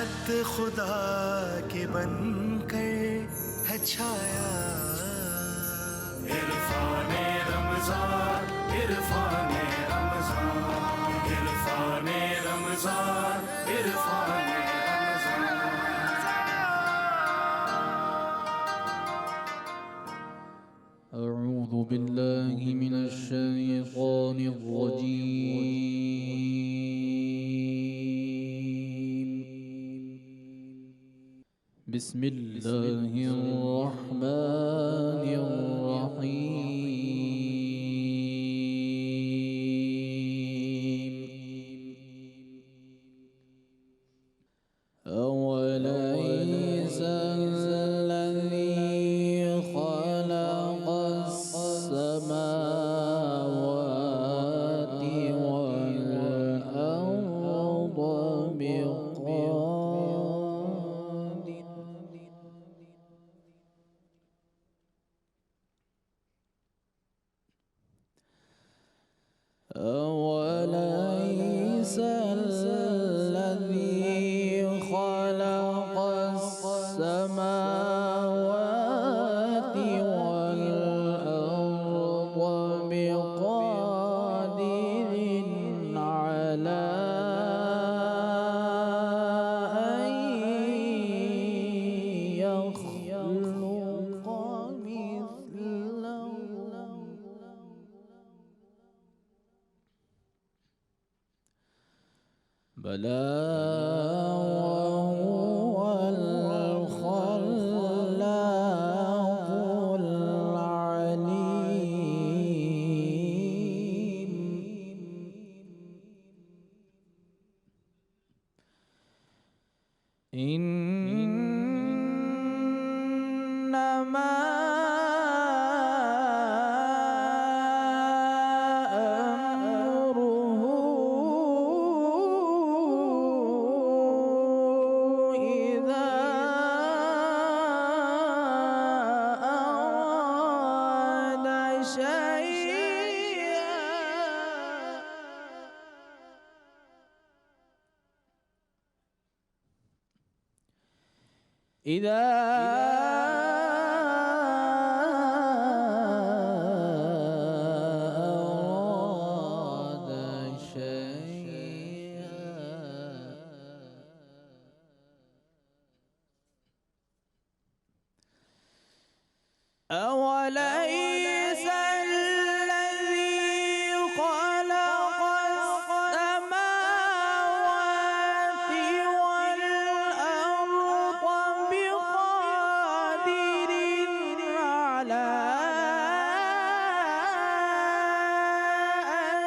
حد خدا کے بن کر ہے چھایا. عرفان رمضان عرفان رمضان عرفان رمضان عرفان أعوذ بالله من الشيطان الرجيم. بسم الله الرحمن الرحيم. أوليس الذي خلق السماوات والأرض بقادر أوليس الذي خلق السماوات والأرض بقادر على أن يخلق مثلهم بلى وهو الخلاق العليم. إنما إذا أراد شيئا أوليس الذي خلق السماوات والأرض بقادر على أن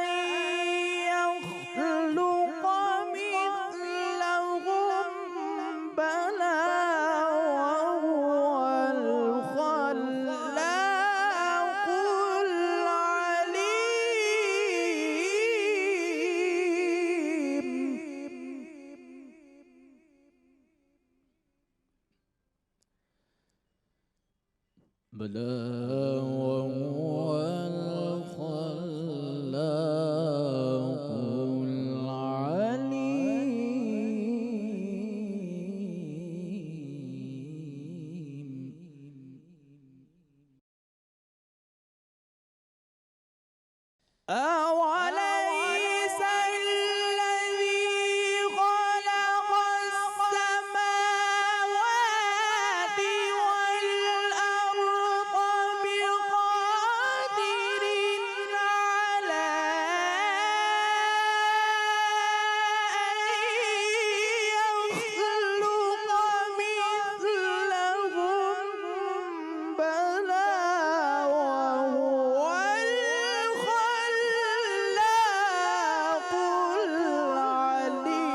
يخلق مثلهم بلى وهو الخلاق العليم. بلى وهو الخلاق العليم. أوليس الذي خلق السماوات والأرض بقادر على أن يخلق مثلهم بلى وهو الخلاق العليم.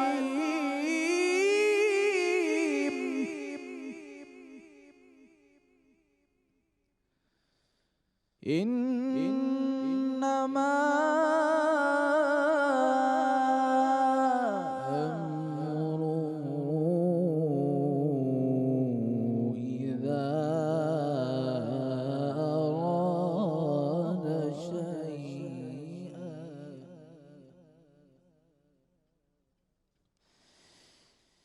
إنما أمره إذا أراد شيئا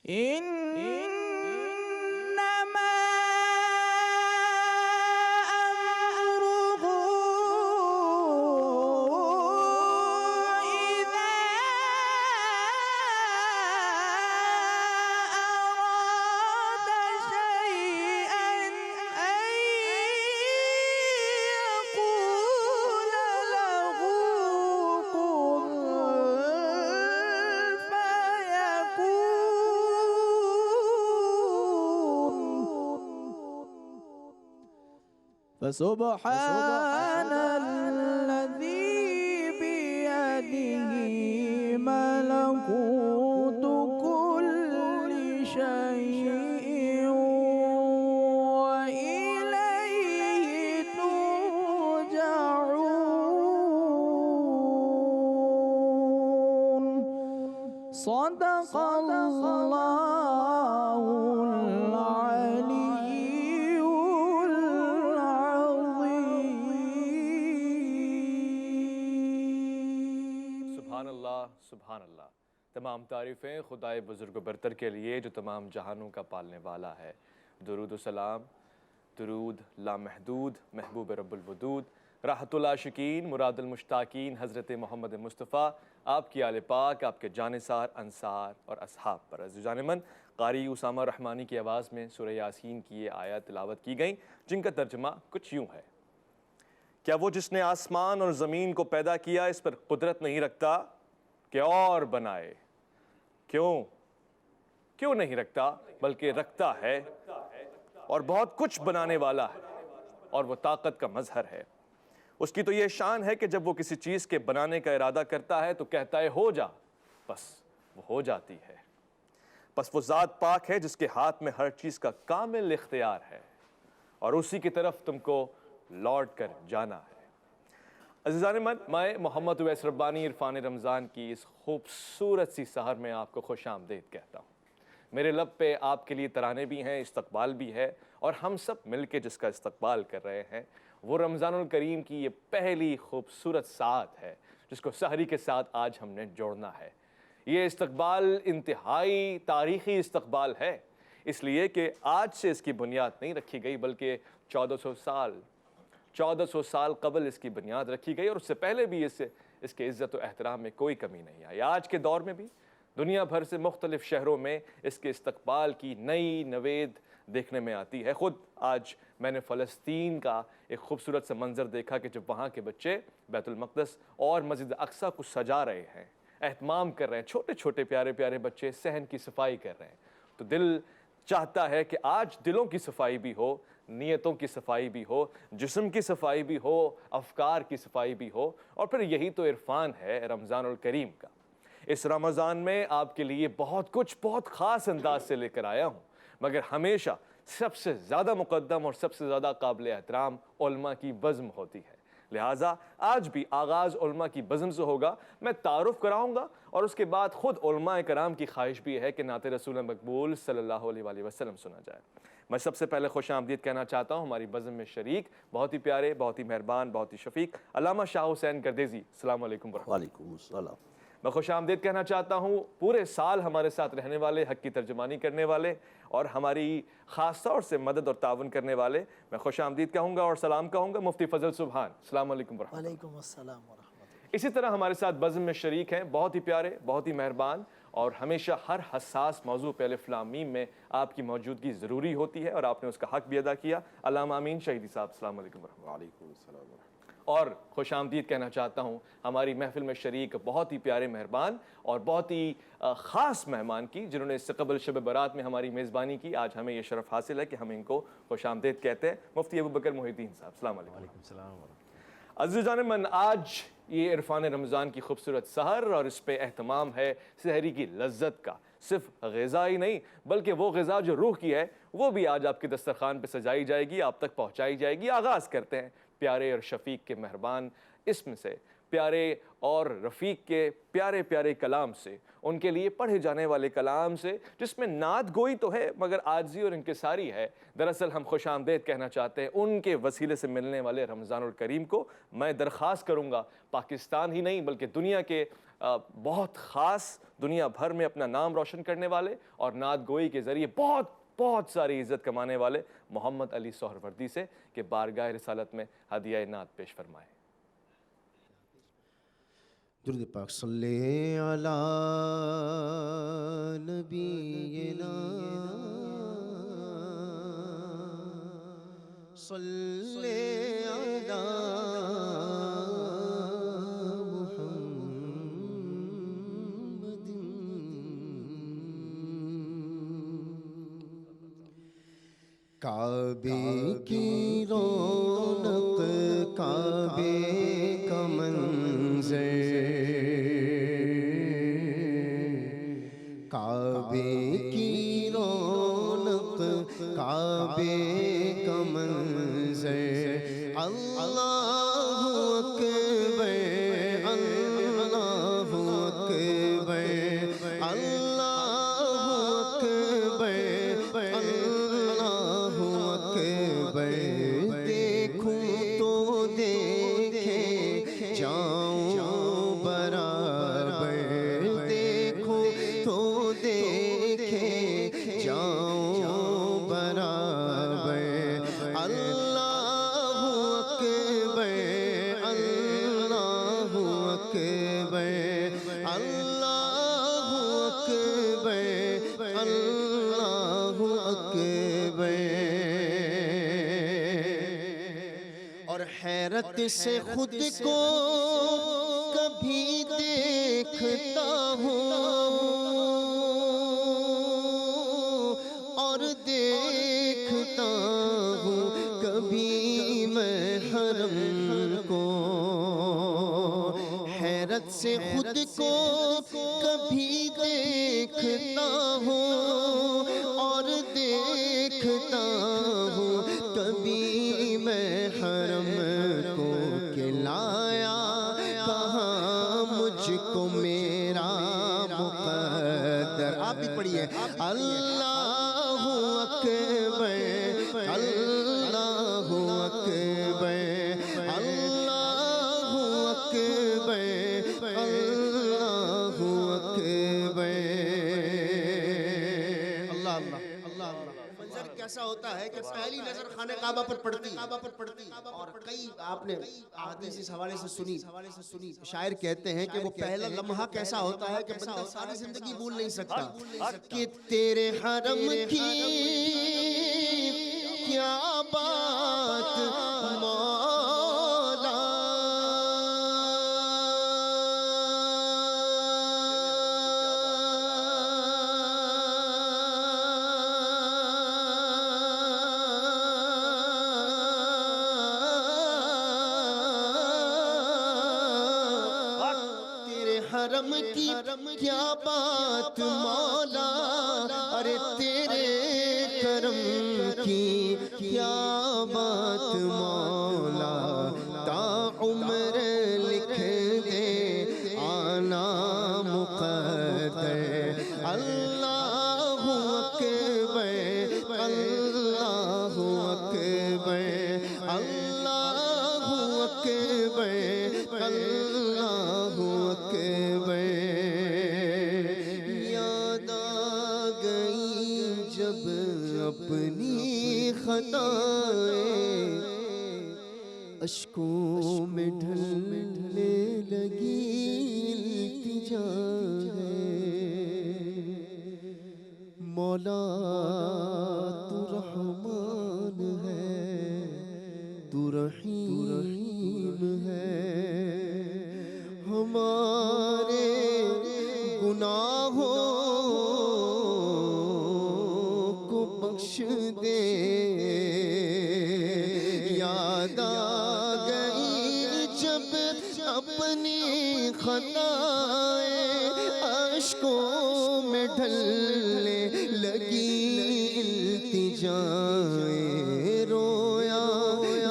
إن فسبحان الذي بيده ملكوت كل شيء وإليه ترجعون. صدق الله العلي العظيم. سبحان اللہ سبحان اللہ. تمام تعریفیں خدائے بزرگ و برتر کے لیے جو تمام جہانوں کا پالنے والا ہے. درود و سلام، درود لامحدود محبوب رب الودود، راحت العاشقین مراد المشتاقین حضرت محمد مصطفیٰ، آپ کی آل پاک، آپ کے جانثار انصار اور اصحاب پر. عزیز جانمن، قاری اسامہ رحمانی کی آواز میں سورہ یاسین کی یہ آیات تلاوت کی گئیں جن کا ترجمہ کچھ یوں ہے: کیا وہ جس نے آسمان اور زمین کو پیدا کیا اس پر قدرت نہیں رکھتا کہ اور بنائے؟ کیوں نہیں رکھتا، بلکہ رکھتا ہے اور بہت کچھ بنانے والا ہے اور وہ طاقت کا مظہر ہے. اس کی تو یہ شان ہے کہ جب وہ کسی چیز کے بنانے کا ارادہ کرتا ہے تو کہتا ہے ہو جا، بس وہ ہو جاتی ہے. بس وہ ذات پاک ہے جس کے ہاتھ میں ہر چیز کا کامل اختیار ہے اور اسی کی طرف تم کو لوٹ کر جانا ہے. عزیزان من، میں محمد اویس ربانی عرفان رمضان کی اس خوبصورت سی سحر میں آپ کو خوش آمدید کہتا ہوں. میرے لب پہ آپ کے لیے ترانے بھی ہیں، استقبال بھی ہے، اور ہم سب مل کے جس کا استقبال کر رہے ہیں وہ رمضان الکریم کی یہ پہلی خوبصورت ساعت ہے جس کو سحری کے ساتھ آج ہم نے جوڑنا ہے. یہ استقبال انتہائی تاریخی استقبال ہے، اس لیے کہ آج سے اس کی بنیاد نہیں رکھی گئی بلکہ 1400 سال قبل اس کی بنیاد رکھی گئی، اور اس سے پہلے بھی اس کے عزت و احترام میں کوئی کمی نہیں آئی. آج کے دور میں بھی دنیا بھر سے مختلف شہروں میں اس کے استقبال کی نئی نوید دیکھنے میں آتی ہے. خود آج میں نے فلسطین کا ایک خوبصورت سا منظر دیکھا کہ جب وہاں کے بچے بیت المقدس اور مسجد اقصیٰ کو سجا رہے ہیں، اہتمام کر رہے ہیں، چھوٹے چھوٹے پیارے پیارے بچے صحن کی صفائی کر رہے ہیں، تو دل چاہتا ہے کہ آج دلوں کی صفائی بھی ہو، نیتوں کی صفائی بھی ہو، جسم کی صفائی بھی ہو، افکار کی صفائی بھی ہو. اور پھر یہی تو عرفان ہے رمضان الکریم کا. اس رمضان میں آپ کے لیے بہت کچھ بہت خاص انداز سے لے کر آیا ہوں، مگر ہمیشہ سب سے زیادہ مقدم اور سب سے زیادہ قابل احترام علماء کی بزم ہوتی ہے. لہٰذا آج بھی آغاز علماء کی بزم سے ہوگا. میں تعارف کراؤں گا اور اس کے بعد خود علماء کرام کی خواہش بھی ہے کہ نعت رسول مقبول صلی اللہ علیہ وآلہ وسلم سنا جائے. میں سب سے پہلے خوش آمدید کہنا چاہتا ہوں ہماری بزم میں شریک بہت ہی پیارے، بہت ہی مہربان، بہت ہی شفیق علامہ شاہ حسین گردیزی. السلام علیکم ورحمۃ اللہ. وعلیکم السلام. میں خوش آمدید کہنا چاہتا ہوں پورے سال ہمارے ساتھ رہنے والے، حق کی ترجمانی کرنے والے اور ہماری خاص طور سے مدد اور تعاون کرنے والے. میں خوش آمدید کہوں گا اور سلام کہوں گا مفتی فضل سبحان. السلام علیکم ورحمۃ اللہ. وعلیکم السلام ورحمۃ اللہ. اسی طرح ہمارے ساتھ بزم میں شریک ہیں بہت ہی پیارے، بہت ہی مہربان، اور ہمیشہ ہر حساس موضوع پہ الف لام میم میں آپ کی موجودگی ضروری ہوتی ہے اور آپ نے اس کا حق بھی ادا کیا. علامہ امین شہیدی صاحب. السلام علیکم ورحمۃ اللہ. وعلیکم السلام ورحمۃ اللہ. اور خوش آمدید کہنا چاہتا ہوں ہماری محفل میں شریک بہت ہی پیارے مہربان اور بہت ہی خاص مہمان کی، جنہوں نے اس سے قبل شب برات میں ہماری میزبانی کی. آج ہمیں یہ شرف حاصل ہے کہ ہم ان کو خوش آمدید کہتے ہیں. مفتی ابوبکر محی الدین صاحب. السلام علیکم. وعلیکم السلام ورحمۃ اللہ. عزیزان من، آج یہ عرفان رمضان کی خوبصورت سحر اور اس پہ اہتمام ہے سحری کی لذت کا. صرف غذا ہی نہیں بلکہ وہ غذا جو روح کی ہے وہ بھی آج آپ کے دسترخوان پہ سجائی جائے گی، آپ تک پہنچائی جائے گی. آغاز کرتے ہیں پیارے اور شفیق کے مہربان اسم سے، پیارے اور رفیق کے پیارے پیارے کلام سے، ان کے لیے پڑھے جانے والے کلام سے جس میں نعت گوئی تو ہے مگر عاجزی اور انکساری ہے. دراصل ہم خوش آمدید کہنا چاہتے ہیں ان کے وسیلے سے ملنے والے رمضان الکریم کو. میں درخواست کروں گا پاکستان ہی نہیں بلکہ دنیا کے بہت خاص، دنیا بھر میں اپنا نام روشن کرنے والے اور نعت گوئی کے ذریعے بہت ساری عزت کمانے والے محمد علی سہروردی سے کہ بارگاہ رسالت میں ہدیہ نعت پیش فرمائے. درود پاک صلی علی نبینا صلی علی محمد کعبے کی رونق کعبے کا منظر کعبے کی رونق کعبے کا منظر اللہ اکبر اللہ اکبر اللہ اکبر اللہ اکبر دیکھوں تو دیکھے جاؤں برابر دیکھوں تو دیکھے جاؤں برابر اللہ اکبر اللہ اکبر اللہ اکبر اللہ اکبر اور حیرت سے خود کو کبھی دیکھتا ہوں اور دیکھتا ہوں کبھی میں حرم کو حیرت سے خود کو کبھی دیکھتا ہوں اور دیکھتا ہوں کبھی میں حرم کو کہ لایا کہاں مجھ کو میرا مقدر آپ بھی پڑھیے اللہ اکبر اللہ اکبر اللہ اکبر اللہ اکبر اللہ منظر کیسا ہوتا ہے کہ پہلی نظر خانہ کعبہ پر پڑتی اور کئی آپ نے احادیث اس حوالے سے سنی شاعر کہتے ہیں کہ وہ پہلا لمحہ کیسا ہوتا ہے کہ بندہ ساری زندگی بھول نہیں سکتا کہ تیرے حرم کی کیا بات مولا حرم کی کیا بات مولا ارے تیرے کرم کی کیا بات مولا تا عمر لکھ دے آنا مقدر اللہ اکبر اللہ اکبر اللہ اکبر اللہ اکبر یاد آ گئی جب اپنی خطائیں اشکوں میں ڈھلنے لگی التجا ہے مولا تو رحمان ہے تو رحیم ہے ہمارے گناہوں کو بخش دے یاد آ گئی جب اپنی خطائیں اشکوں میں ڈھلنے لگی التجائیں رویا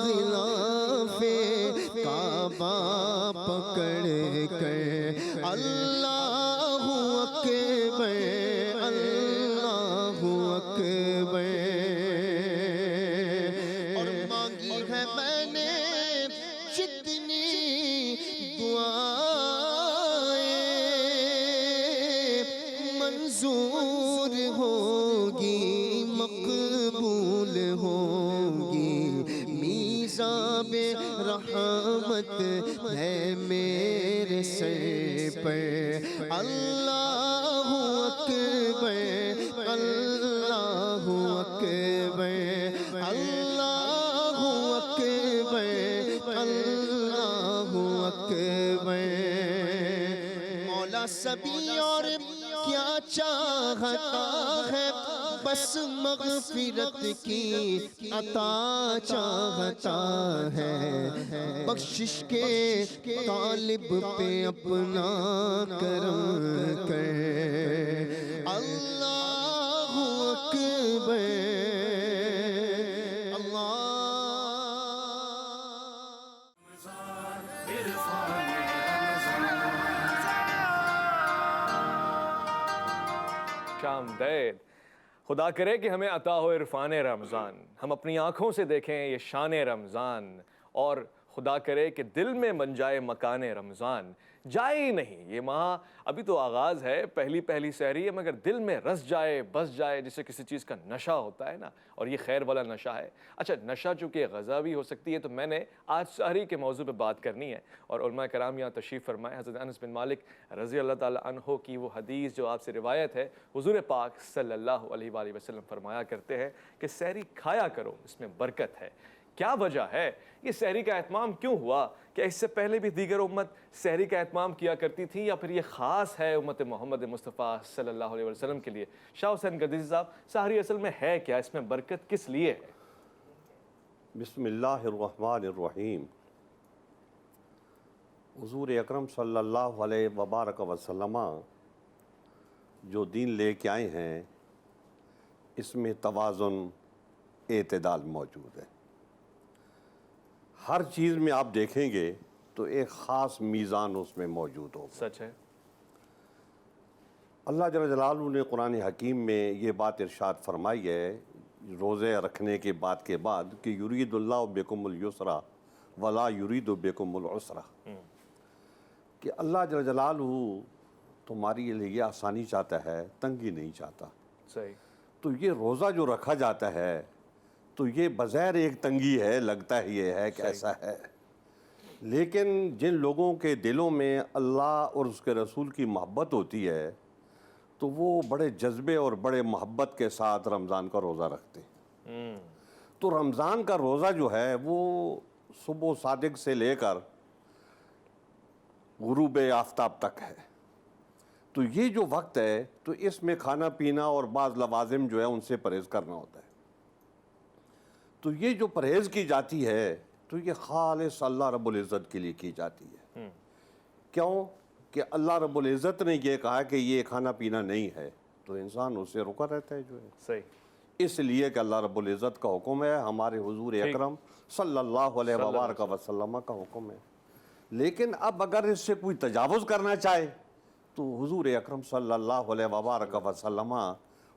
غلاف کعبہ پکڑ کر اللہ اکبر اللہ اکبر اور مانگی ہے میں نے جتنی دعائیں منظور ہوگی مقبول ہوگی میزاب رحمت ہے میرے سر پر اللہ اکبر اللہ اکبر اللہ اکبر اللہ اکبر مولا سبھی اور کیا چاہتا ہے بس مغفرت کی عطا چاہتا ہے، بخشش کے طالب پہ اپنا کرم کر، اللہ اکبر اللہ۔ شامدید، خدا کرے کہ ہمیں عطا ہو عرفان رمضان، ہم اپنی آنکھوں سے دیکھیں یہ شان رمضان، اور خدا کرے کہ دل میں بن جائے مکان رمضان۔ جائے ہی نہیں، یہ ماہ ابھی تو آغاز ہے، پہلی سحری ہے، مگر دل میں رس جائے بس جائے، جسے کسی چیز کا نشہ ہوتا ہے نا، اور یہ خیر والا نشہ ہے۔ اچھا، نشہ چونکہ غذا بھی ہو سکتی ہے، تو میں نے آج سحری کے موضوع پہ بات کرنی ہے، اور علماء کرام یہاں تشریف فرمائے۔ حضرت انس بن مالک رضی اللہ تعالیٰ عنہ کی وہ حدیث جو آپ سے روایت ہے، حضور پاک صلی اللہ علیہ وآلہ وسلم فرمایا کرتے ہیں کہ سحری کھایا کرو، اس میں برکت ہے۔ کیا وجہ ہے؟ یہ سحری کا اہتمام کیوں ہوا؟ کیا اس سے پہلے بھی دیگر امت سحری کا اہتمام کیا کرتی تھی، یا پھر یہ خاص ہے امت محمد مصطفیٰ صلی اللہ علیہ وسلم کے لیے؟ شاہ حسین قدیسی صاحب، سحری اصل میں ہے کیا؟ اس میں برکت کس لیے ہے؟ بسم اللہ الرحمن الرحیم۔ حضور اکرم صلی اللہ علیہ وبارک وسلم جو دین لے کے آئے ہیں، اس میں توازن، اعتدال موجود ہے۔ ہر چیز میں آپ دیکھیں گے تو ایک خاص میزان اس میں موجود ہوگا۔ سچ ہے۔ اللہ جل جلالہ نے قرآن حکیم میں یہ بات ارشاد فرمائی ہے روزے رکھنے کے بعد کہ یرید اللہ بکم الیسر ولا یرید بکم العسر، کہ اللہ جل جلالہ تمہاری لیے آسانی چاہتا ہے، تنگی نہیں چاہتا۔ صحیح۔ تو یہ روزہ جو رکھا جاتا ہے تو یہ بظاہر ایک تنگی ہے، لگتا ہی یہ ہے کہ ایسا ہے، لیکن جن لوگوں کے دلوں میں اللہ اور اس کے رسول کی محبت ہوتی ہے تو وہ بڑے جذبے اور بڑے محبت کے ساتھ رمضان کا روزہ رکھتے ہیں۔ تو رمضان کا روزہ جو ہے وہ صبح صادق سے لے کر غروب آفتاب تک ہے۔ تو یہ جو وقت ہے تو اس میں کھانا پینا اور بعض لوازم جو ہے ان سے پرہیز کرنا ہوتا ہے۔ تو یہ جو پرہیز کی جاتی ہے تو یہ خالص اللہ رب العزت کے لیے کی جاتی ہے۔ کیوں؟ کہ اللہ رب العزت نے یہ کہا کہ یہ کھانا پینا نہیں ہے، تو انسان اسے رکا رہتا ہے جو ہے۔ صحیح۔ اس لیے کہ اللہ رب العزت کا حکم ہے، ہمارے حضور اکرم صلی اللہ علیہ وبارک وسلم کا حکم ہے۔ لیکن اب اگر اس سے کوئی تجاوز کرنا چاہے تو حضور اکرم صلی اللہ علیہ وبارک وسلم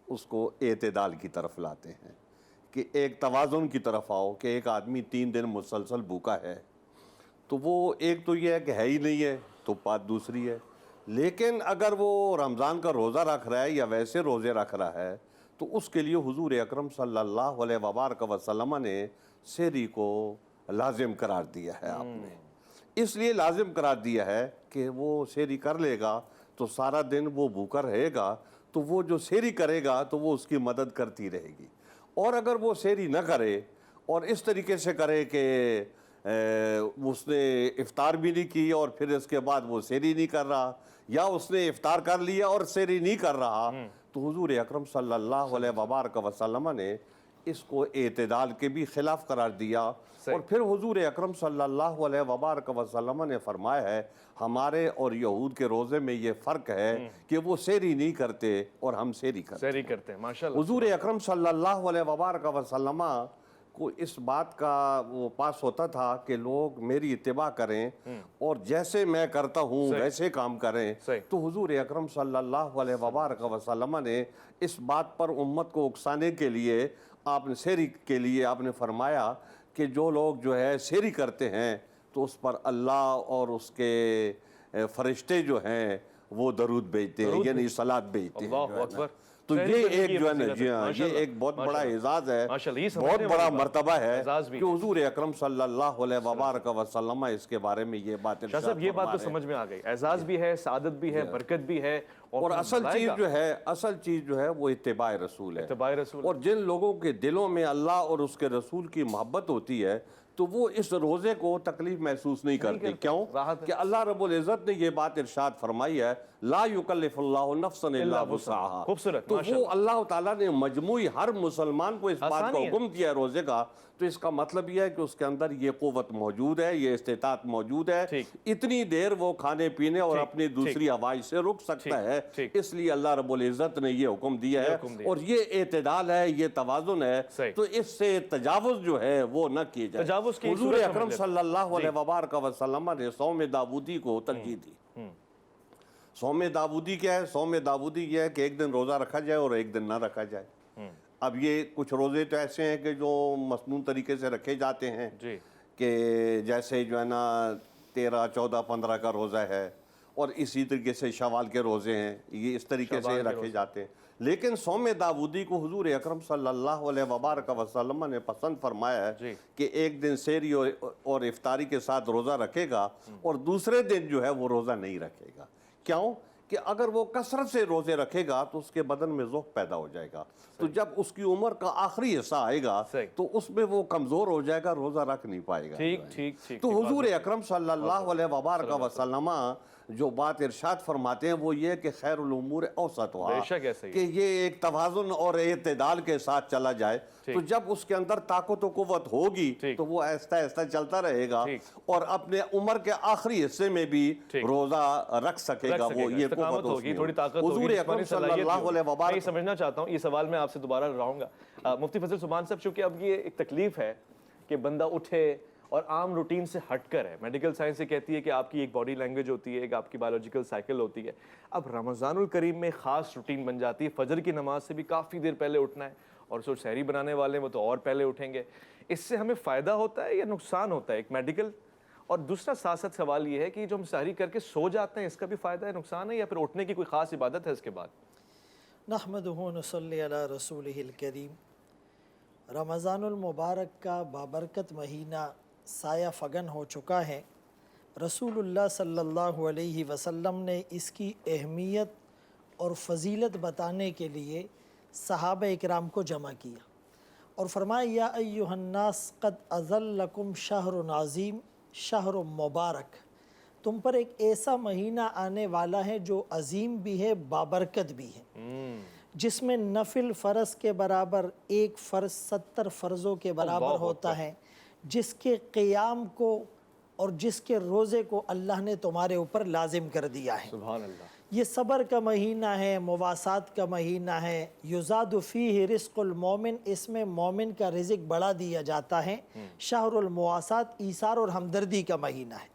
اس کو اعتدال کی طرف لاتے ہیں، کہ ایک توازن کی طرف آؤ، کہ ایک آدمی 3 دن مسلسل بھوکا ہے تو وہ ایک تو یہ ہے کہ ہے ہی نہیں ہے، تو بات دوسری ہے۔ لیکن اگر وہ رمضان کا روزہ رکھ رہا ہے یا ویسے روزے رکھ رہا ہے تو اس کے لیے حضور اکرم صلی اللہ علیہ وبارک وسلم نے سحری کو لازم قرار دیا ہے۔ آپ نے اس لیے لازم قرار دیا ہے کہ وہ سحری کر لے گا تو سارا دن وہ بھوکا رہے گا، تو وہ جو سحری کرے گا تو وہ اس کی مدد کرتی رہے گی۔ اور اگر وہ سحری نہ کرے اور اس طریقے سے کرے کہ اس نے افطار بھی نہیں کی اور پھر اس کے بعد وہ سحری نہیں کر رہا، یا اس نے افطار کر لیا اور سحری نہیں کر رہا، تو حضور اکرم صلی اللہ علیہ وبارک وسلم نے اس کو اعتدال کے بھی خلاف قرار دیا۔ اور پھر حضور اکرم صلی اللہ علیہ وبارک وسلم نے فرمایا ہے ہمارے اور یہود کے روزے میں یہ فرق ہے کہ وہ سحری نہیں کرتے اور ہم سحری کرتے ہیں۔ ماشاءاللہ۔ حضور اکرم صلی اللہ علیہ وبارک وسلم کو اس بات کا وہ پاس ہوتا تھا کہ لوگ میری اتباع کریں اور جیسے میں کرتا ہوں ویسے کام کریں۔ تو حضور اکرم صلی اللہ علیہ وبارک وسلم نے اس بات پر امت کو اکسانے کے لیے آپ نے سحری کے لیے آپ نے فرمایا کہ جو لوگ جو ہے سحری کرتے ہیں تو اس پر اللہ اور اس کے فرشتے جو ہیں وہ درود بھیجتے ہیں، یعنی صلات بھیجتے ہیں۔ اللہ اکبر۔ تو یہ ایک جو ہے نا، جی ہاں، یہ ایک بہت بڑا اعزاز ہے، بہت بڑا مرتبہ ہے کہ حضور اکرم صلی اللہ علیہ وبارک وسلم اس کے بارے میں یہ بات ارشاد شاہ صاحب یہ بات تو سمجھ میں آ گئی، اعزاز بھی ہے، سعادت بھی ہے، برکت بھی ہے، اور اصل چیز جو ہے وہ اتباع رسول ہے۔ اتباع رسول۔ اور جن لوگوں کے دلوں میں اللہ اور اس کے رسول کی محبت ہوتی ہے تو وہ اس روزے کو تکلیف محسوس نہیں کرتی. کیوں کہ اللہ رب العزت نے یہ بات ارشاد فرمائی ہے لا یکلف اللہ نفسا الا وسعها. خوبصورت. تو وہ اللہ تعالیٰ نے مجموعی ہر مسلمان کو اس بات کا حکم کیا ہے روزے کا, تو اس کا مطلب یہ ہے کہ اس کے اندر یہ قوت موجود ہے, یہ استطاعت موجود ہے, اتنی دیر وہ کھانے پینے اور اپنی دوسری ہوائش سے رک سکتا ہے. اس لیے اللہ رب العزت نے یہ حکم دیا ہے, اور یہ اعتدال ہے, یہ توازن ہے. تو اس سے تجاوز جو ہے وہ نہ کیے جائے. حضور اکرم صلی اللہ علیہ وبارک وسلم نے صوم داودی کو ترجیح دی. صوم داودی کیا ہے؟ صوم داودی یہ ہے کہ ایک دن روزہ رکھا جائے اور ایک دن نہ رکھا جائے. اب یہ کچھ روزے تو ایسے ہیں کہ جو مسنون طریقے سے رکھے جاتے ہیں کہ جیسے جو ہے نا 13, 14, 15 کا روزہ ہے, اور اسی طریقے سے شوال کے روزے ہیں, یہ اس طریقے سے رکھے جاتے ہیں. لیکن صوم داودی کو حضور اکرم صلی اللہ علیہ وبارک وسلم نے پسند فرمایا ہے کہ ایک دن سحری اور افطاری کے ساتھ روزہ رکھے گا, اور دوسرے دن جو ہے وہ روزہ نہیں رکھے گا. کیوں کہ اگر وہ کثرت سے روزے رکھے گا تو اس کے بدن میں ذوق پیدا ہو جائے گا, تو جب اس کی عمر کا آخری حصہ آئے گا تو اس میں وہ کمزور ہو جائے گا, روزہ رکھ نہیں پائے گا. تو حضور اکرم صلی اللہ علیہ وبارک وسلم جو بات ارشاد فرماتے ہیں وہ یہ کہ خیر الامور اوسطھا, کہ یہ ایک توازن اور اعتدال کے ساتھ چلا جائے. تو جب اس کے اندر طاقت و قوت ہوگی تو وہ آہستہ آہستہ چلتا رہے گا, اور اپنے عمر کے آخری حصے میں بھی روزہ رکھ سکے گا. وہ یہ قوت ہوگی, تھوڑی طاقت ہوگی, حضور اکرم صلی اللہ علیہ وبارک. میں سمجھنا چاہتا ہوں, یہ سوال میں آپ سے دوبارہ رہوں گا. مفتی فضل سبحان صاحب, چونکہ اب یہ ایک تکلیف ہے کہ بندہ اٹھے اور عام روٹین سے ہٹ کر ہے. میڈیکل سائنس سے کہتی ہے کہ آپ کی ایک باڈی لینگویج ہوتی ہے, ایک آپ کی بایولوجیکل سائیکل ہوتی ہے. اب رمضان الکریم میں خاص روٹین بن جاتی ہے, فجر کی نماز سے بھی کافی دیر پہلے اٹھنا ہے, اور جو سحری بنانے والے ہیں وہ تو اور پہلے اٹھیں گے. اس سے ہمیں فائدہ ہوتا ہے یا نقصان ہوتا ہے, ایک میڈیکل؟ اور دوسرا ساتھ سوال یہ ہے کہ جو ہم سحری کر کے سو جاتے ہیں, اس کا بھی فائدہ ہے, نقصان ہے, یا پھر اٹھنے کی کوئی خاص عبادت ہے اس کے بعد؟ نحمدہ ونصلی علی رسولہ الکریم. رمضان المبارک کا بابرکت مہینہ سایہ فگن ہو چکا ہے. رسول اللہ صلی اللہ علیہ وسلم نے اس کی اہمیت اور فضیلت بتانے کے لیے صحابہ اکرام کو جمع کیا اور فرمایا یا ایہا الناس قد اظلکم شہر عظیم شہر مبارک. تم پر ایک ایسا مہینہ آنے والا ہے جو عظیم بھی ہے, بابرکت بھی ہے, جس میں نفل فرض کے برابر ایک فرض 70 فرضوں کے برابر ہوتا ہے, جس کے قیام کو اور جس کے روزے کو اللہ نے تمہارے اوپر لازم کر دیا ہے. سبحان اللہ. یہ صبر کا مہینہ ہے, مواسات کا مہینہ ہے. یزاد فیہ رزق المومن, اس میں مومن کا رزق بڑھا دیا جاتا ہے. شہر المواسات, ایثار اور ہمدردی کا مہینہ ہے.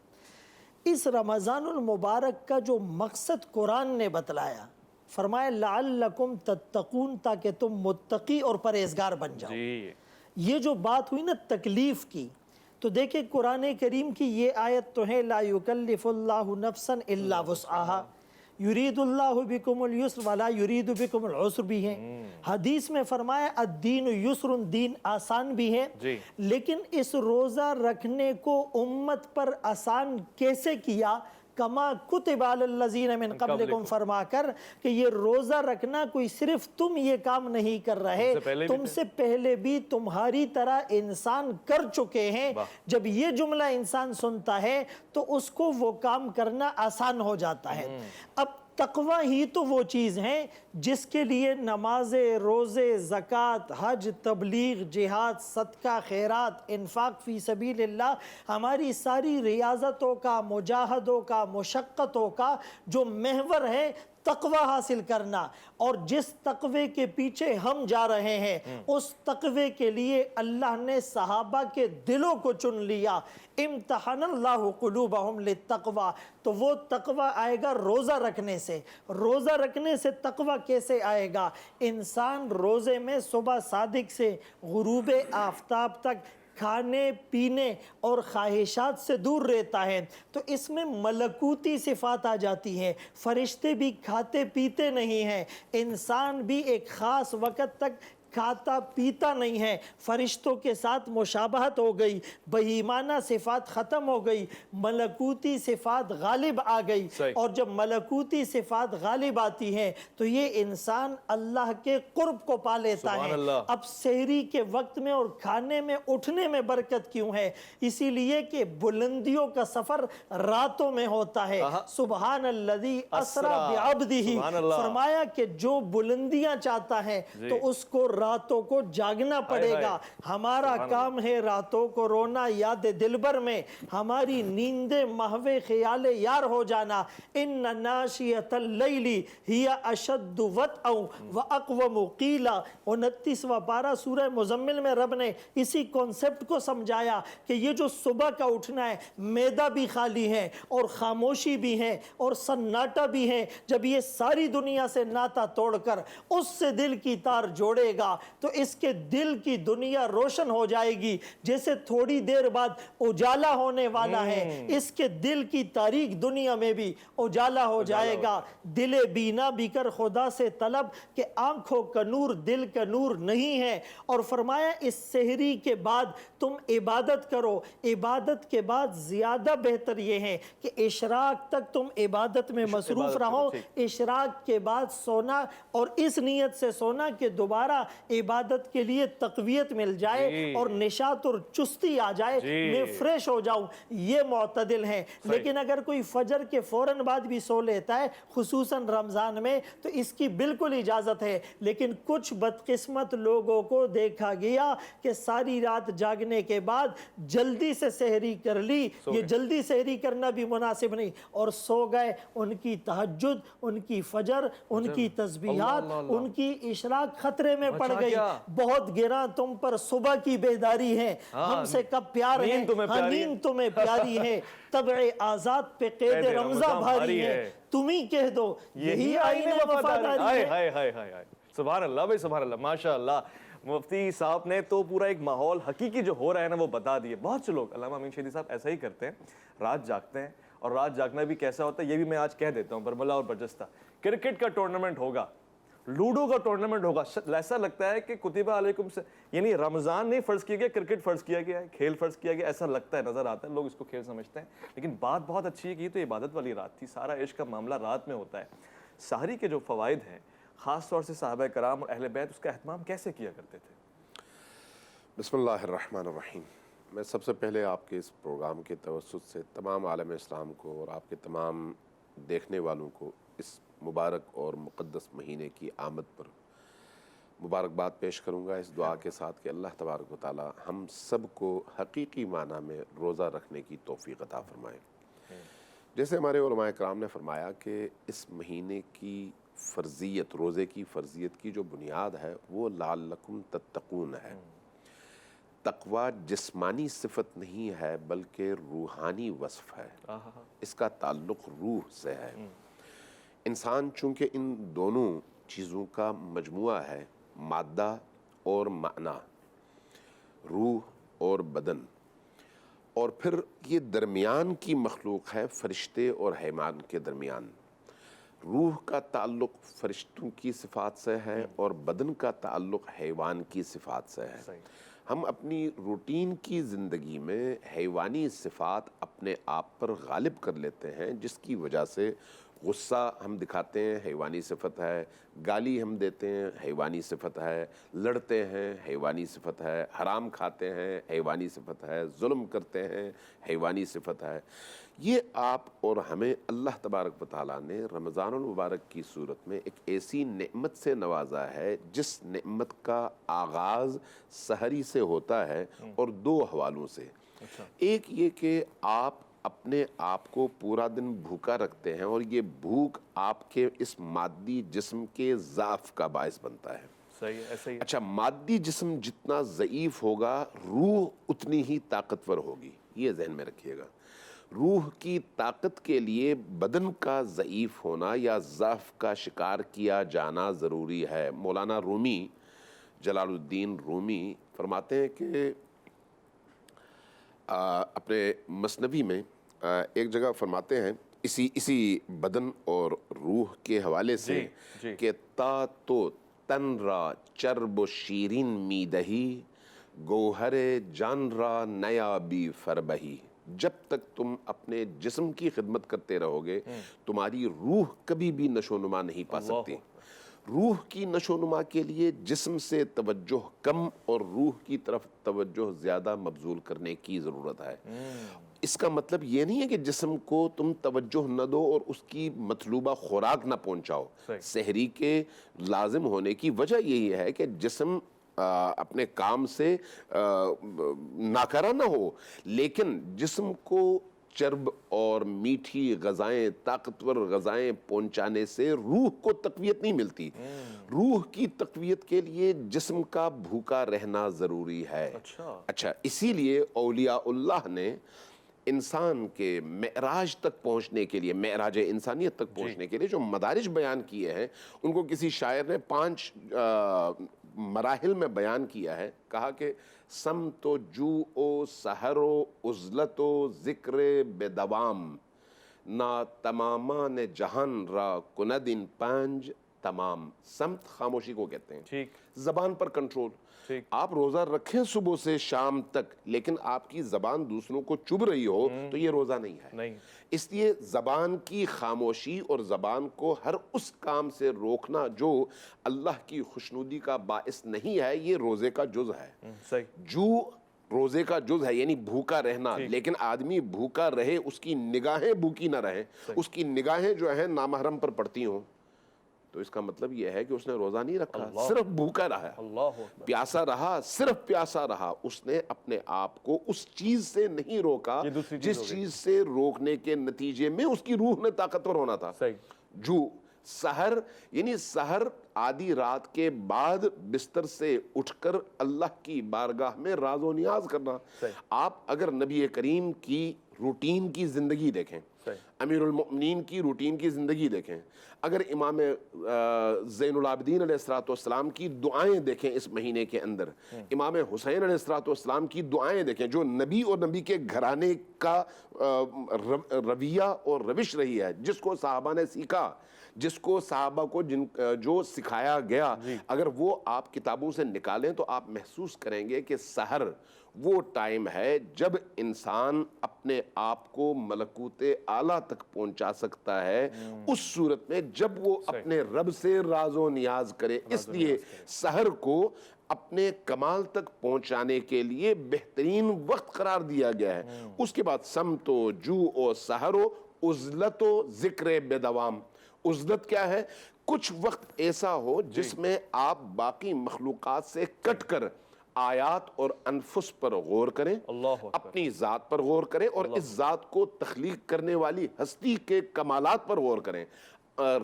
اس رمضان المبارک کا جو مقصد قرآن نے بتلایا, فرمایا لعلکم تتقون, تاکہ تم متقی اور پرہیزگار بن جاؤ. یہ جو بات ہوئی نا تکلیف کی, تو دیکھیں قرآن کریم کی یہ آیت تو ہے لا یکلف اللہ نفسا الا وسعها, یرید اللہ بکم اليسر ولا یرید بکم العسر بھی ہے. حدیث میں فرمایا الدین یسر, دین آسان بھی ہے. لیکن اس روزہ رکھنے کو امت پر آسان کیسے کیا؟ کما کتب علی الذین من قبلکم, فرما کر کہ یہ روزہ رکھنا کوئی صرف تم یہ کام نہیں کر رہے, تم سے پہلے بھی تمہاری طرح انسان کر چکے ہیں. جب یہ جملہ انسان سنتا ہے تو اس کو وہ کام کرنا آسان ہو جاتا ہے. اب تقوی ہی تو وہ چیز ہے جس کے لیے نماز, روزے, زکوٰۃ, حج, تبلیغ, جہاد, صدقہ, خیرات, انفاق فی سبیل اللہ, ہماری ساری ریاضتوں کا, مجاہدوں کا, مشقتوں کا جو محور ہے تقوی حاصل کرنا. اور جس تقوی کے پیچھے ہم جا رہے ہیں اس تقوی کے لیے اللہ نے صحابہ کے دلوں کو چن لیا. امتحن اللہ قلوبہم للتقوی, تو وہ تقوی آئے گا روزہ رکھنے سے. روزہ رکھنے سے تقوی کیسے آئے گا؟ انسان روزے میں صبح صادق سے غروب آفتاب تک کھانے پینے اور خواہشات سے دور رہتا ہے, تو اس میں ملکوتی صفات آ جاتی ہیں. فرشتے بھی کھاتے پیتے نہیں ہیں, انسان بھی ایک خاص وقت تک کھاتا پیتا نہیں ہے، فرشتوں کے ساتھ مشابہت ہو گئی، بہیمانہ صفات ختم ہو گئی، ملکوتی صفات غالب آ گئی، صحیح۔ اور جب ملکوتی صفات غالب آتی ہیں تو یہ انسان اللہ کے قرب کو پا لیتا سبحان ہے۔ اللہ۔ اب سحری کے وقت میں اور کھانے میں اٹھنے میں برکت کیوں ہے؟ اسی لیے کہ بلندیوں کا سفر راتوں میں ہوتا ہے۔ سبحان الذی اسری بعبدہ، سبحان اللہ۔ فرمایا کہ جو بلندیاں چاہتا ہے تو اس کو راتوں کو جاگنا پڑے گا۔ ہمارا کام ہے راتوں کو رونا یاد دلبر میں، ہماری نیندیں محو خیال یار ہو جانا۔ ان ناشیۃ اللیل ہی اشد وطئا واقوم قیلا، 29واں پارہ سورہ مزمل میں رب نے اسی کانسیپٹ کو سمجھایا کہ یہ جو صبح کا اٹھنا ہے، معدہ بھی خالی ہے اور خاموشی بھی ہے اور سناٹا بھی ہے، جب یہ ساری دنیا سے ناتا توڑ کر اس سے دل کی تار جوڑے گا تو اس کے دل کی دنیا روشن ہو جائے گی، جیسے تھوڑی دیر بعد اجالا ہونے والا ہے، اس کے دل کی تاریک دنیا میں بھی اجالا ہو جائے گا۔ دل بینا بھی کر خدا سے طلب کہ آنکھوں کا نور دل کا نور نہیں ہے، اور فرمایا اس سحری کے بعد تم عبادت کرو۔ عبادت کے بعد زیادہ بہتر یہ ہے کہ اشراق تک تم عبادت میں مصروف رہو، اشراق کے بعد سونا، اور اس نیت سے سونا کہ دوبارہ عبادت کے لیے تقویت مل جائے اور نشاط اور چستی آ جائے، میں فریش ہو جاؤں، یہ معتدل ہے۔ لیکن اگر کوئی فجر کے فوراً بعد بھی سو لیتا ہے خصوصاً رمضان میں تو اس کی بالکل اجازت ہے، لیکن کچھ بدقسمت لوگوں کو دیکھا گیا کہ ساری رات جاگنے کے بعد جلدی سے سحری کر لی، یہ جلدی سحری کرنا بھی مناسب نہیں، اور سو گئے۔ ان کی تہجد، ان کی فجر، ان کی تسبیحات، ان کی اشراق خطرے میں پڑ گئی۔ بہت گراں تم پر صبح کی بیداری ہے، ہم سے کب پیار ہے، نیند تمہیں پیاری ہے، طبع آزاد پہ قید رمضان بھاری ہے، تم ہی کہہ دو یہی آئین وفاداری ہے۔ سبحان اللہ بھائی، سبحان اللہ، ماشاءاللہ۔ مفتی صاحب نے تو پورا ایک ماحول حقیقی جو ہو رہا ہے نا وہ بتا دیے۔ بہت سے لوگ، علامہ امین شہیدی صاحب ایسا ہی کرتے ہیں، رات جاگتے ہیں، اور رات جاگنا بھی کیسا ہوتا ہے یہ بھی میں آج کہہ دیتا ہوں برملا اور برجستہ۔ کرکٹ کا ٹورنامنٹ ہوگا، لوڈو کا ٹورنامنٹ ہوگا، ایسا لگتا ہے کہ کتب علیکم سے، یعنی رمضان نہیں فرض کیا گیا، کرکٹ فرض کیا گیا ہے، کھیل فرض کیا گیا، ایسا لگتا ہے، نظر آتا ہے، لوگ اس کو کھیل سمجھتے ہیں، لیکن بات بہت اچھی ہے کہ یہ تو عبادت والی رات تھی، سارا عشق کا معاملہ رات میں ہوتا ہے۔ سحری کے جو فوائد ہیں، خاص طور سے صحابہ کرام اور اہل بیت اس کا اہتمام کیسے کیا کرتے تھے؟ بسم اللہ الرحمن الرحیم۔ میں سب سے پہلے آپ کے اس پروگرام کے توسط سے تمام عالم اسلام کو اور آپ کے تمام دیکھنے والوں کو اس مبارک اور مقدس مہینے کی آمد پر مبارکباد پیش کروں گا، اس دعا کے ساتھ کہ اللہ تبارک و تعالی ہم سب کو حقیقی معنی میں روزہ رکھنے کی توفیق عطا فرمائے۔ جیسے ہمارے علماء کرام نے فرمایا کہ اس مہینے کی فرضیت، روزے کی فرضیت کی جو بنیاد ہے وہ لعلکم تتقون ہے۔ تقوی جسمانی صفت نہیں ہے بلکہ روحانی وصف ہے، اس کا تعلق روح سے ہے۔ انسان چونکہ ان دونوں چیزوں کا مجموعہ ہے، مادہ اور معنی، روح اور بدن، اور پھر یہ درمیان کی مخلوق ہے فرشتے اور حیوان کے درمیان۔ روح کا تعلق فرشتوں کی صفات سے ہے اور بدن کا تعلق حیوان کی صفات سے ہے۔ ہم اپنی روٹین کی زندگی میں حیوانی صفات اپنے آپ پر غالب کر لیتے ہیں، جس کی وجہ سے غصہ ہم دکھاتے ہیں، حیوانی صفت ہے، گالی ہم دیتے ہیں، حیوانی صفت ہے، لڑتے ہیں، حیوانی صفت ہے، حرام کھاتے ہیں، حیوانی صفت ہے، ظلم کرتے ہیں، حیوانی صفت ہے۔ یہ آپ اور ہمیں اللہ تبارک و تعالیٰ نے رمضان المبارک کی صورت میں ایک ایسی نعمت سے نوازا ہے جس نعمت کا آغاز سحری سے ہوتا ہے، اور دو حوالوں سے۔ ایک یہ کہ آپ اپنے آپ کو پورا دن بھوکا رکھتے ہیں اور یہ بھوک آپ کے اس مادی جسم کے ضعف کا باعث بنتا ہے۔ صحیح ہے، ایسا ہی ہے۔ اچھا، مادی جسم جتنا ضعیف ہوگا روح اتنی ہی طاقتور ہوگی، یہ ذہن میں رکھیے گا۔ روح کی طاقت کے لیے بدن کا ضعیف ہونا یا ضعف کا شکار کیا جانا ضروری ہے۔ مولانا رومی، جلال الدین رومی فرماتے ہیں کہ اپنے مثنوی میں ایک جگہ فرماتے ہیں اسی بدن اور روح کے حوالے سے کہ تا تو تن را چرب و شیرین می دہی، گوہر جان را نیا بی فربہی. جب تک تم اپنے جسم کی خدمت کرتے رہو گے تمہاری روح کبھی بھی نشو نما نہیں پا سکتی. روح کی نشو نما کے لیے جسم سے توجہ کم اور روح کی طرف توجہ زیادہ مبذول کرنے کی ضرورت ہے. اس کا مطلب یہ نہیں ہے کہ جسم کو تم توجہ نہ دو اور اس کی مطلوبہ خوراک نہ پہنچاؤ. سحری کے لازم ہونے کی وجہ یہی ہے کہ جسم اپنے کام سے ناکارہ نہ ہو، لیکن جسم کو چرب اور میٹھی غذائیں، طاقتور غذائیں پہنچانے سے روح کو تقویت نہیں ملتی. روح کی تقویت کے لیے جسم کا بھوکا رہنا ضروری ہے. اچھا، اسی لیے اولیاء اللہ نے انسان کے معراج تک پہنچنے کے لیے، معراج انسانیت تک پہنچنے کے لیے جو مدارج بیان کیے ہیں ان کو کسی شاعر نے 5 مراحل میں بیان کیا ہے. کہا کہ سمت و جو و سحر و عزلت و ذکر بدوام، نا تمامان جہان را کندن 5 تمام. سمت خاموشی کو کہتے ہیں، زبان پر کنٹرول. آپ روزہ رکھیں صبح سے شام تک لیکن آپ کی زبان دوسروں کو چبھ رہی ہو تو یہ روزہ نہیں ہے. اس لیے زبان کی خاموشی اور زبان کو ہر اس کام سے روکنا جو اللہ کی خوشنودی کا باعث نہیں ہے، یہ روزے کا جز ہے. جو روزے کا جز ہے یعنی بھوکا رہنا. لیکن آدمی بھوکا رہے، اس کی نگاہیں بھوکی نہ رہیں، اس کی نگاہیں جو ہیں نامحرم پر پڑتی ہوں، تو اس کا مطلب یہ ہے کہ اس نے روزہ نہیں رکھا، صرف بھوکا رہا، پیاسا رہا، صرف پیاسا رہا. اس نے اپنے آپ کو اس چیز سے نہیں روکا جس چیز سے روکنے کے نتیجے میں اس کی روح نے طاقتور ہونا تھا. جو سحر یعنی سحر آدھی رات کے بعد بستر سے اٹھ کر اللہ کی بارگاہ میں راز و نیاز کرنا. آپ اگر نبی کریم کی روٹین کی زندگی دیکھیں، امیر المؤمنین کی روٹین کی زندگی دیکھیں، اگر امام زین العابدین علیہ السلام کی دعائیں دیکھیں اس مہینے کے اندر، امام حسین علیہ السلام کی دعائیں دیکھیں جو نبی اور نبی کے گھرانے کا رویہ اور روش رہی ہے، جس کو صحابہ نے سیکھا، جس کو صحابہ کو جو سکھایا گیا، اگر وہ آپ کتابوں سے نکالیں تو آپ محسوس کریں گے کہ سحر وہ ٹائم ہے جب انسان اپنے آپ کو ملکوت اعلیٰ تک پہنچا سکتا ہے اس صورت میں جب وہ اپنے رب سے راز و نیاز کرے. اس لیے سحر کو اپنے کمال تک پہنچانے کے لیے بہترین وقت قرار دیا گیا ہے. اس کے بعد سمت و جو و سحر و عزلت و ذکر بدوام. عزلت کیا ہے؟ کچھ وقت ایسا ہو جس میں آپ باقی مخلوقات سے کٹ کر آیات اور انفس پر غور کریں، اپنی ذات پر غور کریں اور اس ذات کو تخلیق کرنے والی ہستی کے کمالات پر غور کریں،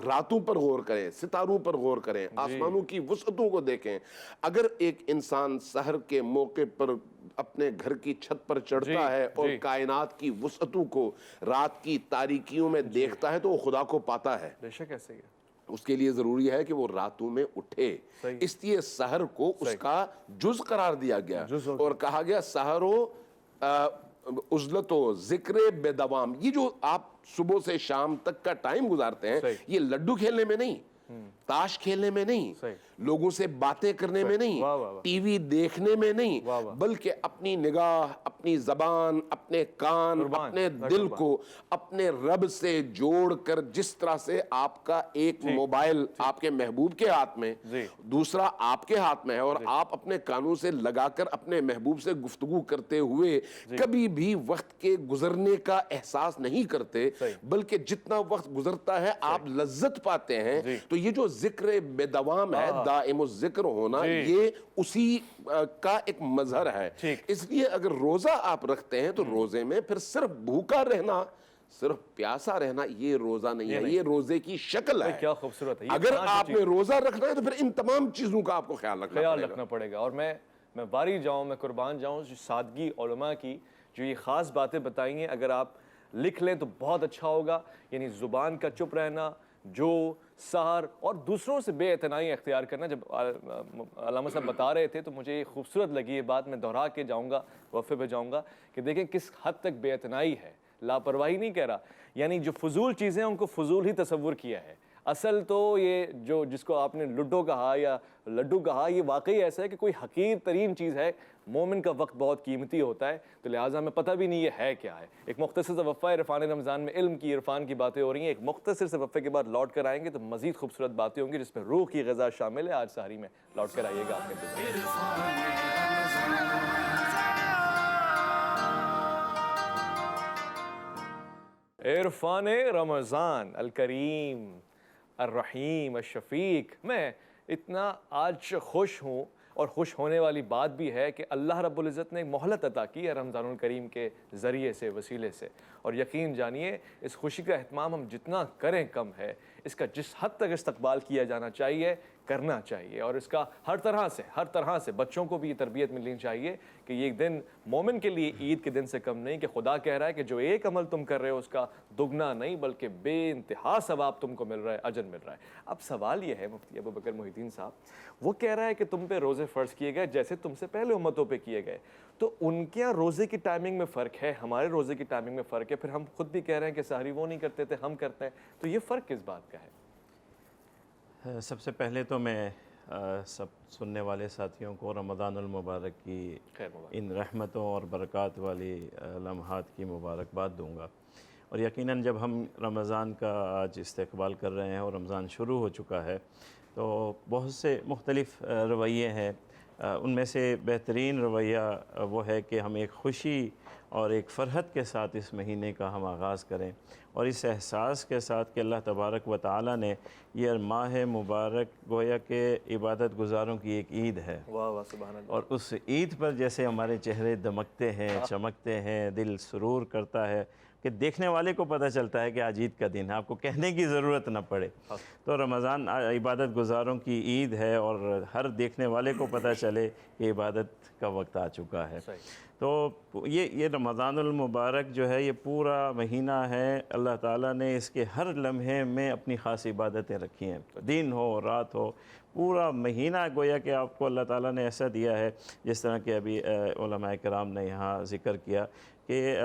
راتوں پر غور کریں، ستاروں پر غور کریں، آسمانوں کی وسعتوں کو دیکھیں. اگر ایک انسان سحر کے موقع پر اپنے گھر کی چھت پر چڑھتا ہے اور کائنات کی وسعتوں کو رات کی تاریکیوں میں دیکھتا ہے تو وہ خدا کو پاتا ہے. بے شک ایسے ہی ہے. اس کے لیے ضروری ہے کہ وہ راتوں میں اٹھے. اس لیے سحر کو اس کا جز قرار دیا گیا اور کہا گیا سحر و عزلت و ذکر بدوام. یہ جو آپ صبح سے شام تک کا ٹائم گزارتے ہیں یہ لڈو کھیلنے میں نہیں، تاش کھیلنے میں نہیں، لوگوں سے باتیں کرنے میں نہیں، ٹی وی دیکھنے میں نہیں، بلکہ اپنی نگاہ، اپنی زبان، اپنے کان، اپنے دل کو اپنے رب سے جوڑ کر، جس طرح سے آپ کا ایک موبائل آپ کے محبوب کے ہاتھ میں، دوسرا آپ کے ہاتھ میں ہے اور آپ اپنے کانوں سے لگا کر اپنے محبوب سے گفتگو کرتے ہوئے کبھی بھی وقت کے گزرنے کا احساس نہیں کرتے، بلکہ جتنا وقت گزرتا ہے آپ لذت پاتے ہیں. تو یہ جو ذکر بدوام ہے، دائم الذکر ہونا، یہ اسی کا ایک مظہر ہے. اس لیے اگر روزہ آپ رکھتے ہیں تو روزے میں پھر صرف بھوکا رہنا، صرف پیاسا رہنا یہ روزہ نہیں ہے، یہ روزے کی شکل ہے. کیا خوبصورت ہے. اگر آپ نے روزہ رکھنا ہے تو پھر ان تمام چیزوں کا آپ کو خیال رکھنا پڑے گا. اور میں واری جاؤں، میں قربان جاؤں، جو سادگی علماء کی جو یہ خاص باتیں بتائی ہیں اگر آپ لکھ لیں تو بہت اچھا ہوگا. یعنی زبان کا چپ رہنا، جو سحر اور دوسروں سے بے اعتنائی اختیار کرنا. جب علامہ صاحب بتا رہے تھے تو مجھے یہ خوبصورت لگی یہ بات، میں دہرا کے جاؤں گا، وقفے پہ جاؤں گا کہ دیکھیں کس حد تک بے اعتنائی ہے. لاپرواہی نہیں کہہ رہا، یعنی جو فضول چیزیں ان کو فضول ہی تصور کیا ہے. اصل تو یہ جو جس کو آپ نے لڈو کہا یا لڈو کہا، یہ واقعی ایسا ہے کہ کوئی حقیر ترین چیز ہے. مومن کا وقت بہت قیمتی ہوتا ہے، تو لہٰذا ہمیں پتہ بھی نہیں یہ ہے کیا ہے. ایک مختصر سا وقفہ ہے، عرفان رمضان میں علم کی عرفان کی باتیں ہو رہی ہیں. ایک مختصر سے وقفے کے بعد لوٹ کر آئیں گے تو مزید خوبصورت باتیں ہوں گی جس میں روح کی غذا شامل ہے. آج سحری میں لوٹ کر آئیے گا آپ کے عرفان رمضان الکریم الرحیم الشفیق. میں اتنا آج خوش ہوں، اور خوش ہونے والی بات بھی ہے کہ اللہ رب العزت نے ایک مہلت عطا کی ہے رمضان الکریم کے ذریعے سے، وسیلے سے. اور یقین جانیے اس خوشی کا اہتمام ہم جتنا کریں کم ہے. اس کا جس حد تک استقبال کیا جانا چاہیے کرنا چاہیے، اور اس کا ہر طرح سے بچوں کو بھی یہ تربیت ملنی چاہیے کہ یہ دن مومن کے لیے عید کے دن سے کم نہیں، کہ خدا کہہ رہا ہے کہ جو ایک عمل تم کر رہے ہو اس کا دگنا نہیں بلکہ بے انتہا ثواب تم کو مل رہا ہے، اجر مل رہا ہے. اب سوال یہ ہے مفتی ابوبکر محی الدین صاحب، وہ کہہ رہا ہے کہ تم پہ روزے فرض کیے گئے جیسے تم سے پہلے امتوں پہ کیے گئے، تو ان کے یہاں روزے کی ٹائمنگ میں فرق ہے، ہمارے روزے کی ٹائمنگ میں فرق ہے. پھر ہم خود بھی کہہ رہے ہیں کہ سحری وہ نہیں کرتے تھے ہم کرتے ہیں، تو یہ فرق کس بات کا ہے؟ سب سے پہلے تو میں سب سننے والے ساتھیوں کو رمضان المبارک کی ان رحمتوں اور برکات والی لمحات کی مبارکباد دوں گا. اور یقیناً جب ہم رمضان کا آج استقبال کر رہے ہیں اور رمضان شروع ہو چکا ہے تو بہت سے مختلف رویے ہیں. ان میں سے بہترین رویہ وہ ہے کہ ہم ایک خوشی اور ایک فرحت کے ساتھ اس مہینے کا ہم آغاز کریں، اور اس احساس کے ساتھ کہ اللہ تبارک و تعالیٰ نے یہ ماہ مبارک گویا کہ عبادت گزاروں کی ایک عید ہے. واہ واہ سبحان اللہ. اور اس عید پر جیسے ہمارے چہرے دمکتے ہیں، چمکتے ہیں، دل سرور کرتا ہے کہ دیکھنے والے کو پتہ چلتا ہے کہ آج عید کا دن ہے، آپ کو کہنے کی ضرورت نہ پڑے. تو رمضان عبادت گزاروں کی عید ہے، اور ہر دیکھنے والے کو پتہ چلے کہ عبادت کا وقت آ چکا ہے. تو یہ رمضان المبارک جو ہے یہ پورا مہینہ ہے، اللہ تعالیٰ نے اس کے ہر لمحے میں اپنی خاص عبادتیں رکھی ہیں. دن ہو رات ہو، پورا مہینہ گویا کہ آپ کو اللہ تعالیٰ نے ایسا دیا ہے، جس طرح کہ ابھی علماء کرام نے یہاں ذکر کیا کہ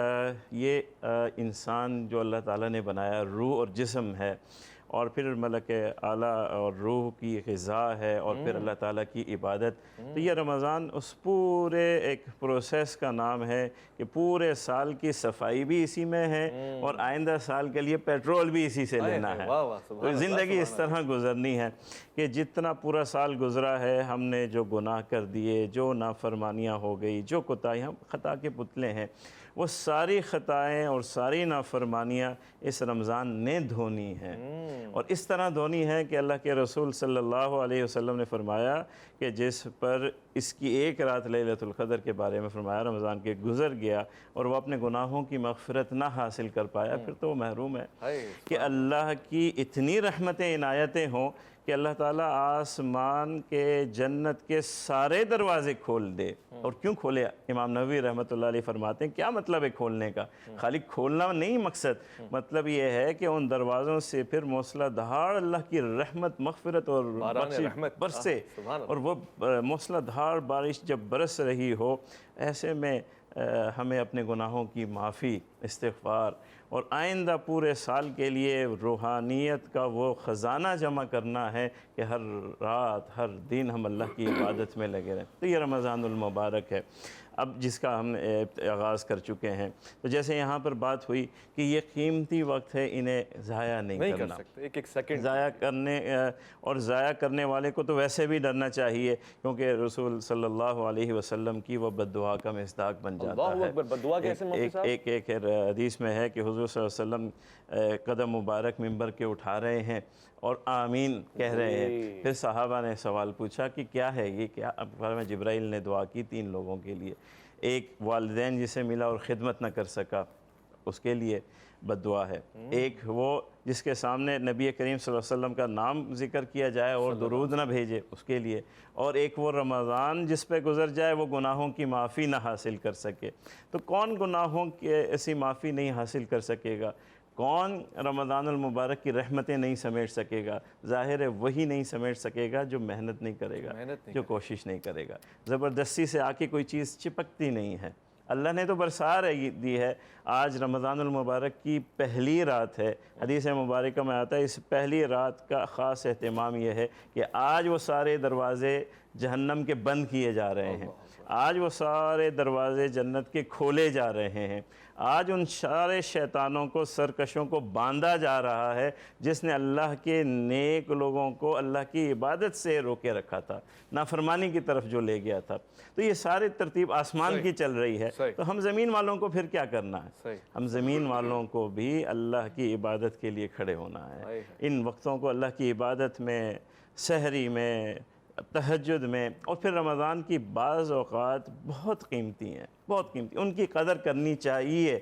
یہ انسان جو اللہ تعالیٰ نے بنایا روح اور جسم ہے، اور پھر ملک اعلیٰ اور روح کی غذا ہے، اور پھر اللہ تعالیٰ کی عبادت. تو یہ رمضان اس پورے ایک پروسیس کا نام ہے کہ پورے سال کی صفائی بھی اسی میں ہے، اور آئندہ سال کے لیے پیٹرول بھی اسی سے لینا ہے. تو زندگی اس طرح گزرنی ہے کہ جتنا پورا سال گزرا ہے ہم نے جو گناہ کر دیے، جو نافرمانیاں ہو گئی، جو کوتاہیاں، ہم خطا کے پتلے ہیں، وہ ساری خطائیں اور ساری نافرمانیاں اس رمضان نے دھونی ہیں. اور اس طرح دھونی ہے کہ اللہ کے رسول صلی اللہ علیہ وسلم نے فرمایا کہ جس پر اس کی ایک رات لیلۃ القدر کے بارے میں فرمایا رمضان کے گزر گیا اور وہ اپنے گناہوں کی مغفرت نہ حاصل کر پایا، پھر تو وہ محروم ہے. کہ اللہ کی اتنی رحمتیں عنایتیں ہوں کہ اللہ تعالیٰ آسمان کے جنت کے سارے دروازے کھول دے. اور کیوں کھولے؟ امام نووی رحمۃ اللہ علیہ فرماتے ہیں کیا مطلب ہے کھولنے کا؟ خالی کھولنا نہیں مقصد، مطلب یہ ہے کہ ان دروازوں سے پھر موسلا دھاڑ اللہ کی رحمت، مغفرت اور برسے. اور وہ موسلا دھاڑ بارش جب برس رہی ہو، ایسے میں ہمیں اپنے گناہوں کی معافی، استغفار اور آئندہ پورے سال کے لیے روحانیت کا وہ خزانہ جمع کرنا ہے کہ ہر رات ہر دن ہم اللہ کی عبادت میں لگے رہیں. تو یہ رمضان المبارک ہے اب جس کا ہم آغاز کر چکے ہیں. تو جیسے یہاں پر بات ہوئی کہ یہ قیمتی وقت ہے، انہیں ضائع نہیں کرنا. ایک سیکنڈ ضائع کرنے اور ضائع کرنے والے کو تو ویسے بھی ڈرنا چاہیے، کیونکہ رسول صلی اللہ علیہ وسلم کی وہ بد دعا کا مصداق بن جاتا ہے. بددعا کیسے مفتی صاحب؟ ایک حدیث میں ہے کہ حضور صلی اللہ علیہ وسلم قدم مبارک ممبر کے اٹھا رہے ہیں اور آمین کہہ رہے ہیں. پھر صحابہ نے سوال پوچھا کہ کیا ہے یہ؟ کیا؟ اب جبرائیل نے دعا کی 3 لوگوں کے لیے. ایک والدین جسے ملا اور خدمت نہ کر سکا، اس کے لیے بد دعا ہے. ایک وہ جس کے سامنے نبی کریم صلی اللہ علیہ وسلم کا نام ذکر کیا جائے اور درود نہ بھیجے، اس کے لیے. اور ایک وہ رمضان جس پہ گزر جائے وہ گناہوں کی معافی نہ حاصل کر سکے. تو کون گناہوں کی ایسی معافی نہیں حاصل کر سکے گا؟ کون رمضان المبارک کی رحمتیں نہیں سمیٹ سکے گا؟ ظاہر ہے وہی نہیں سمیٹ سکے گا جو محنت نہیں کرے گا، جو کوشش نہیں کرے گا. زبردستی سے آ کے کوئی چیز چپکتی نہیں ہے. اللہ نے تو برسا دی ہے. آج رمضان المبارک کی پہلی رات ہے. حدیث مبارکہ میں آتا ہے اس پہلی رات کا خاص اہتمام یہ ہے کہ آج وہ سارے دروازے جہنم کے بند کیے جا رہے ہیں. آج وہ سارے دروازے جنت کے کھولے جا رہے ہیں. آج ان سارے شیطانوں کو، سرکشوں کو باندھا جا رہا ہے جس نے اللہ کے نیک لوگوں کو اللہ کی عبادت سے روکے رکھا تھا، نافرمانی کی طرف جو لے گیا تھا. تو یہ ساری ترتیب آسمان کی چل رہی ہے. تو ہم زمین والوں کو پھر کیا کرنا ہے؟ ہم زمین والوں کو بھی اللہ کی عبادت کے لیے کھڑے ہونا ہے. ان وقتوں کو اللہ کی عبادت میں، سحری میں، تہجد میں، اور پھر رمضان کی بعض اوقات بہت قیمتی ہیں، بہت قیمتی، ان کی قدر کرنی چاہیے.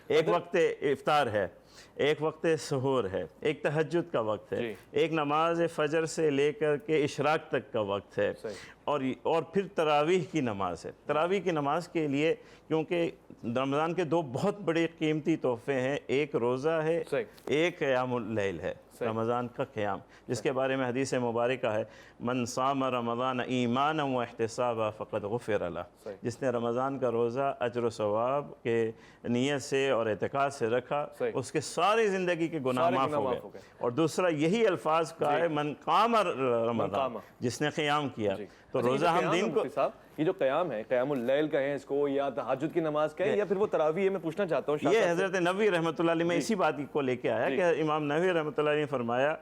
ایک وقت افطار ہے، ایک وقت سحور ہے، ایک تہجد کا وقت ہے، ایک نماز فجر سے لے کر کے اشراق تک کا وقت ہے، اور پھر تراویح کی نماز ہے. تراویح کی نماز کے لیے کیونکہ رمضان کے دو بہت بڑے قیمتی تحفے ہیں، ایک روزہ ہے، ایک قیام اللیل ہے. رمضان کا قیام، جس کے بارے میں حدیث مبارکہ ہے من صام رمضان ایمانا و احتسابا فقد غفر لہ. جس نے رمضان کا روزہ اجر و ثواب کے نیت سے اور اعتقاد سے رکھا، اس کے ساری زندگی کے گناہ معاف ہو گئے. اور دوسرا یہی الفاظ کا ہے من قام رمضان، جس نے قیام کیا. تو روزہ ہم دین کو، یہ جو قیام ہے، قیام اللیل کہیں اس کو، یا تہجد کی نماز کہیں، یا پھر وہ تراویح ہے، میں پوچھنا چاہتا ہوں. یہ حضرت نبوی رحمۃ اللہ علیہ میں اسی بات کو لے کے آیا کہ امام نبوی رحمۃ اللہ علیہ نے فرمایا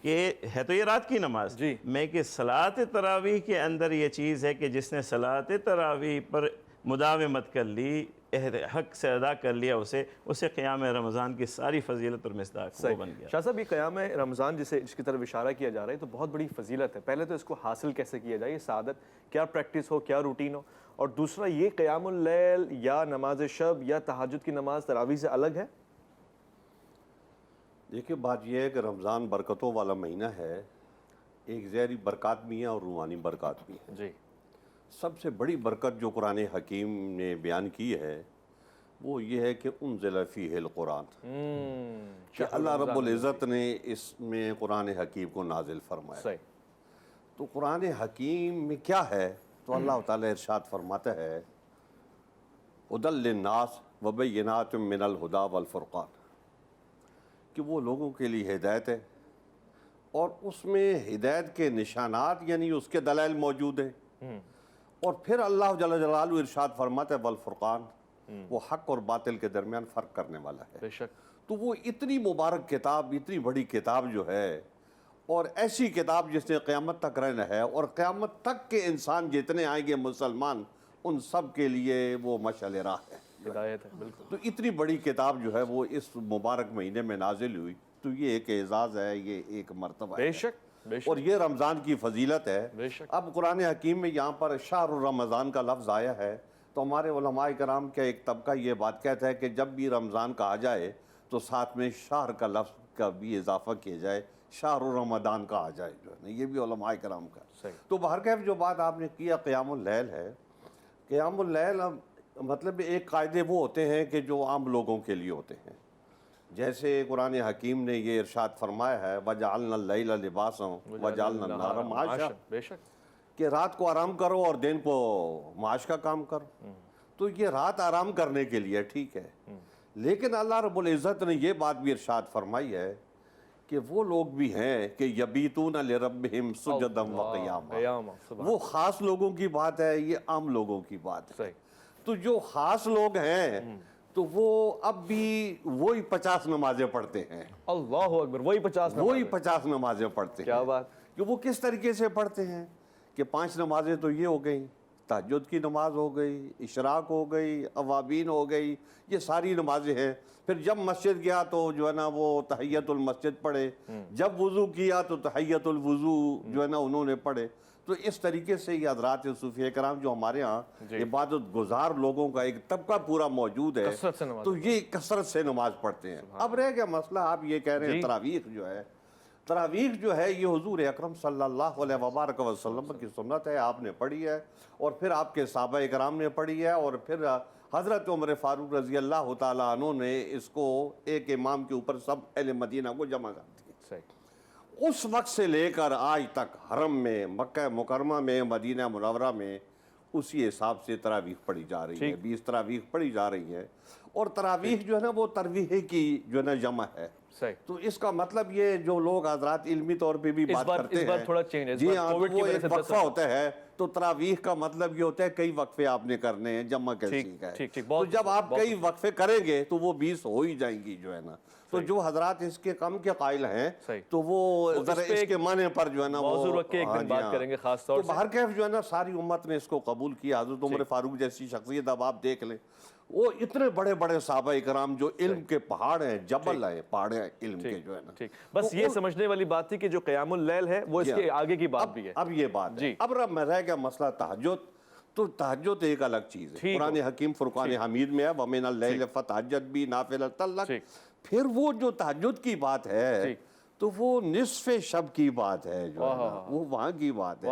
کہ ہے تو یہ رات کی نماز، میں کہ صلاۃ تراویح کے اندر یہ چیز ہے کہ جس نے صلاۃ تراویح پر مداومت کر لی، حق سے ادا کر لیا، اسے قیام رمضان کی ساری فضیلت اور مصداق وہ بن گیا. شاہ صاحب، یہ قیام رمضان جس کی طرف اشارہ کیا جا رہا ہے تو بہت بڑی فضیلت ہے. پہلے تو اس کو حاصل کیسے کیا جائے، یہ سعادت کیا پریکٹس ہو، کیا روٹین ہو؟ اور دوسرا یہ قیام اللیل یا نماز شب یا تہجد کی نماز تراویح سے الگ ہے؟ دیکھیے بات یہ ہے کہ رمضان برکتوں والا مہینہ ہے. ایک ظاہری برکات بھی ہیں اور روحانی برکات بھی ہیں. جی. سب سے بڑی برکت جو قرآن حکیم نے بیان کی ہے وہ یہ ہے کہ انزل فیہ القرآن، کہ اللہ رب العزت نے اس میں قرآن حکیم کو نازل فرمایا. تو قرآن حکیم میں کیا ہے؟ تو اللہ تعالیٰ ارشاد فرماتا ہے ہدی للناس وبینات من الہدی والفرقان، کہ وہ لوگوں کے لیے ہدایت ہے اور اس میں ہدایت کے نشانات یعنی اس کے دلائل موجود ہیں. اور پھر اللہ جل جلالہ ارشاد فرماتا ہے والفرقان، وہ حق اور باطل کے درمیان فرق کرنے والا ہے. بے شک. تو وہ اتنی مبارک کتاب، اتنی بڑی کتاب جو ہے، اور ایسی کتاب جس نے قیامت تک رہنا ہے، اور قیامت تک کے انسان جتنے آئیں گے مسلمان، ان سب کے لیے وہ مشعل راہ ہے، ہدایت ہے. بالکل. تو اتنی بڑی کتاب جو ہے وہ اس مبارک مہینے میں نازل ہوئی. تو یہ ایک اعزاز ہے، یہ ایک مرتبہ ہے. بے شک. اور یہ رمضان کی فضیلت ہے. بے شک. اب قرآن حکیم میں یہاں پر شہر رمضان کا لفظ آیا ہے تو ہمارے علماء کرام کا ایک طبقہ یہ بات کہتا ہے کہ جب بھی رمضان کہا جائے تو ساتھ میں شہر کا لفظ کا بھی اضافہ کیا جائے، شہر رمضان کہا جائے جو ہے نا، یہ بھی علماء کرام کا. تو بہرکیف جو بات آپ نے کیا قیام اللیل ہے، قیام اللیل مطلب ایک قاعدے وہ ہوتے ہیں کہ جو عام لوگوں کے لیے ہوتے ہیں. جیسے قرآن حکیم نے یہ ارشاد فرمایا ہے وَجَعَلْنَا اللَّيْلَ لِبَاسًا وَجَعَلْنَا النَّهَارَ مَعَاشًا، بے شک، کہ رات کو آرام کرو اور دن کو معاش کا کام کرو. تو یہ رات آرام کرنے کے لیے ٹھیک ہے، لیکن اللہ رب العزت نے یہ بات بھی ارشاد فرمائی ہے کہ وہ لوگ بھی ہیں کہ یبیتون لربہم سجدا وقیاما. وہ خاص لوگوں کی بات ہے، یہ عام لوگوں کی بات ہے. تو جو خاص لوگ ہیں تو وہ اب بھی وہی 50 نمازیں پڑھتے ہیں. اللہ اکبر. وہی 50 نمازیں پڑھتے ہیں. کیا بات. کہ وہ کس طریقے سے پڑھتے ہیں کہ 5 نمازیں تو یہ ہو گئی، تہجد کی نماز ہو گئی، اشراق ہو گئی، اوابین ہو گئی، یہ ساری نمازیں ہیں. پھر جب مسجد گیا تو جو ہے نا وہ تحیت المسجد پڑھے، جب وضو کیا تو تحیت الوضو جو ہے نا انہوں نے پڑھے. تو اس طریقے سے یہ حضرات صوفیہ کرام جو ہمارے ہاں عبادت گزار لوگوں کا ایک طبقہ پورا موجود ہے، تو یہ کثرت سے نماز پڑھتے ہیں. اب رہ گیا مسئلہ، آپ یہ کہہ رہے ہیں تراویح جو ہے، تراویح جو ہے یہ حضور اکرم صلی اللہ علیہ وبارک وسلم کی سنت ہے، آپ نے پڑھی ہے اور پھر آپ کے صحابہ کرام نے پڑھی ہے، اور پھر حضرت عمر فاروق رضی اللہ تعالیٰ عنہ نے اس کو ایک امام کے اوپر سب اہل مدینہ کو جمع کر دیا. اس وقت سے لے کر آج تک حرم میں، مکہ مکرمہ میں، مدینہ منورہ میں اسی حساب سے تراویح پڑھی جا رہی ہے، 20 تراویح پڑھی جا رہی ہے، اور تراویح جو ہے نا وہ ترویح کی جو ہے نا جمع ہے۔ صحیح۔ تو اس کا مطلب یہ جو لوگ حضرات علمی طور پہ بھی بات کرتے ہیں، تھوڑا چینج ہے، جی ہاں، تو وہ ایک وقفہ ہوتا ہے، تو تراویح کا مطلب یہ ہوتا ہے کئی وقفے آپ نے کرنے ہیں، جمع کیسی ہے۔ تو جب آپ کئی وقفے کریں گے تو وہ 20 ہو ہی جائیں گی جو ہے نا۔ تو جو حضرات اس کے کم کے قائل ہیں تو وہ ذرا اس کے معنی پر جو ہے نا موضوع رکھ کے ایک دن بات کریں گے خاص طور سے۔ تو بہرکیف جو ہے نا ساری امت نے اس کو قبول کیا۔ حضرت عمر فاروق جیسی شخصیت اب آپ دیکھ لیں، وہ اتنے بڑے بڑے صحابہ اکرام جو علم کے پہاڑ ہیں، جبل ہیں، پہاڑ ہیں علم کے جو ہے نا۔ بس یہ سمجھنے والی بات تھی کہ جو قیام اللیل ہے وہ اس کے آگے کی بات بھی ہے۔ اب یہ بات ہے، اب رہ گیا مسئلہ تہجد۔ تو تہجد ایک الگ چیز ہے، قرآن حکیم فرقان حمید میں ہے وَمِنَ اللَّيْلِ فَتَہَجَّدْ بِهِ نَافِلَةً لَكَ۔ پھر وہ جو تہجد کی بات ہے تو وہ نصف شب کی بات ہے جو ہے نا، وہ وہاں کی بات ہے۔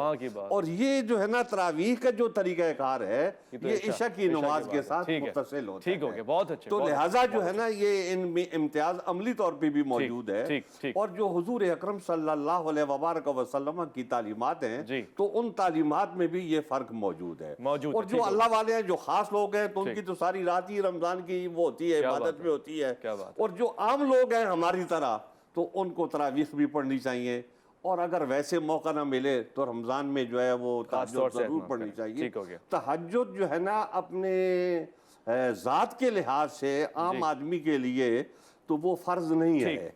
اور یہ جو ہے نا تراویح کا جو طریقہ کار ہے یہ عشاء کی نماز کے ساتھ متصل ہوتا ہے۔ ٹھیک ہو گیا، بہت اچھے۔ تو لہٰذا جو ہے نا یہ ان میں امتیاز عملی طور پہ بھی موجود ہے، اور جو حضور اکرم صلی اللہ علیہ وبارک وسلم کی تعلیمات ہیں تو ان تعلیمات میں بھی یہ فرق موجود ہے۔ اور جو اللہ والے ہیں، جو خاص لوگ ہیں، تو ان کی تو ساری رات ہی رمضان کی وہ ہوتی ہے، عبادت میں ہوتی ہے۔ اور جو عام لوگ ہیں ہماری طرح تو ان کو تراویح بھی پڑھنی چاہیے، اور اگر ویسے موقع نہ ملے تو رمضان میں جو ہے وہ تہجد ضرور پڑھنی چاہیے۔ تہجد جو ہے نا اپنے ذات کے لحاظ سے عام آدمی کے لیے تو وہ فرض نہیں ہے،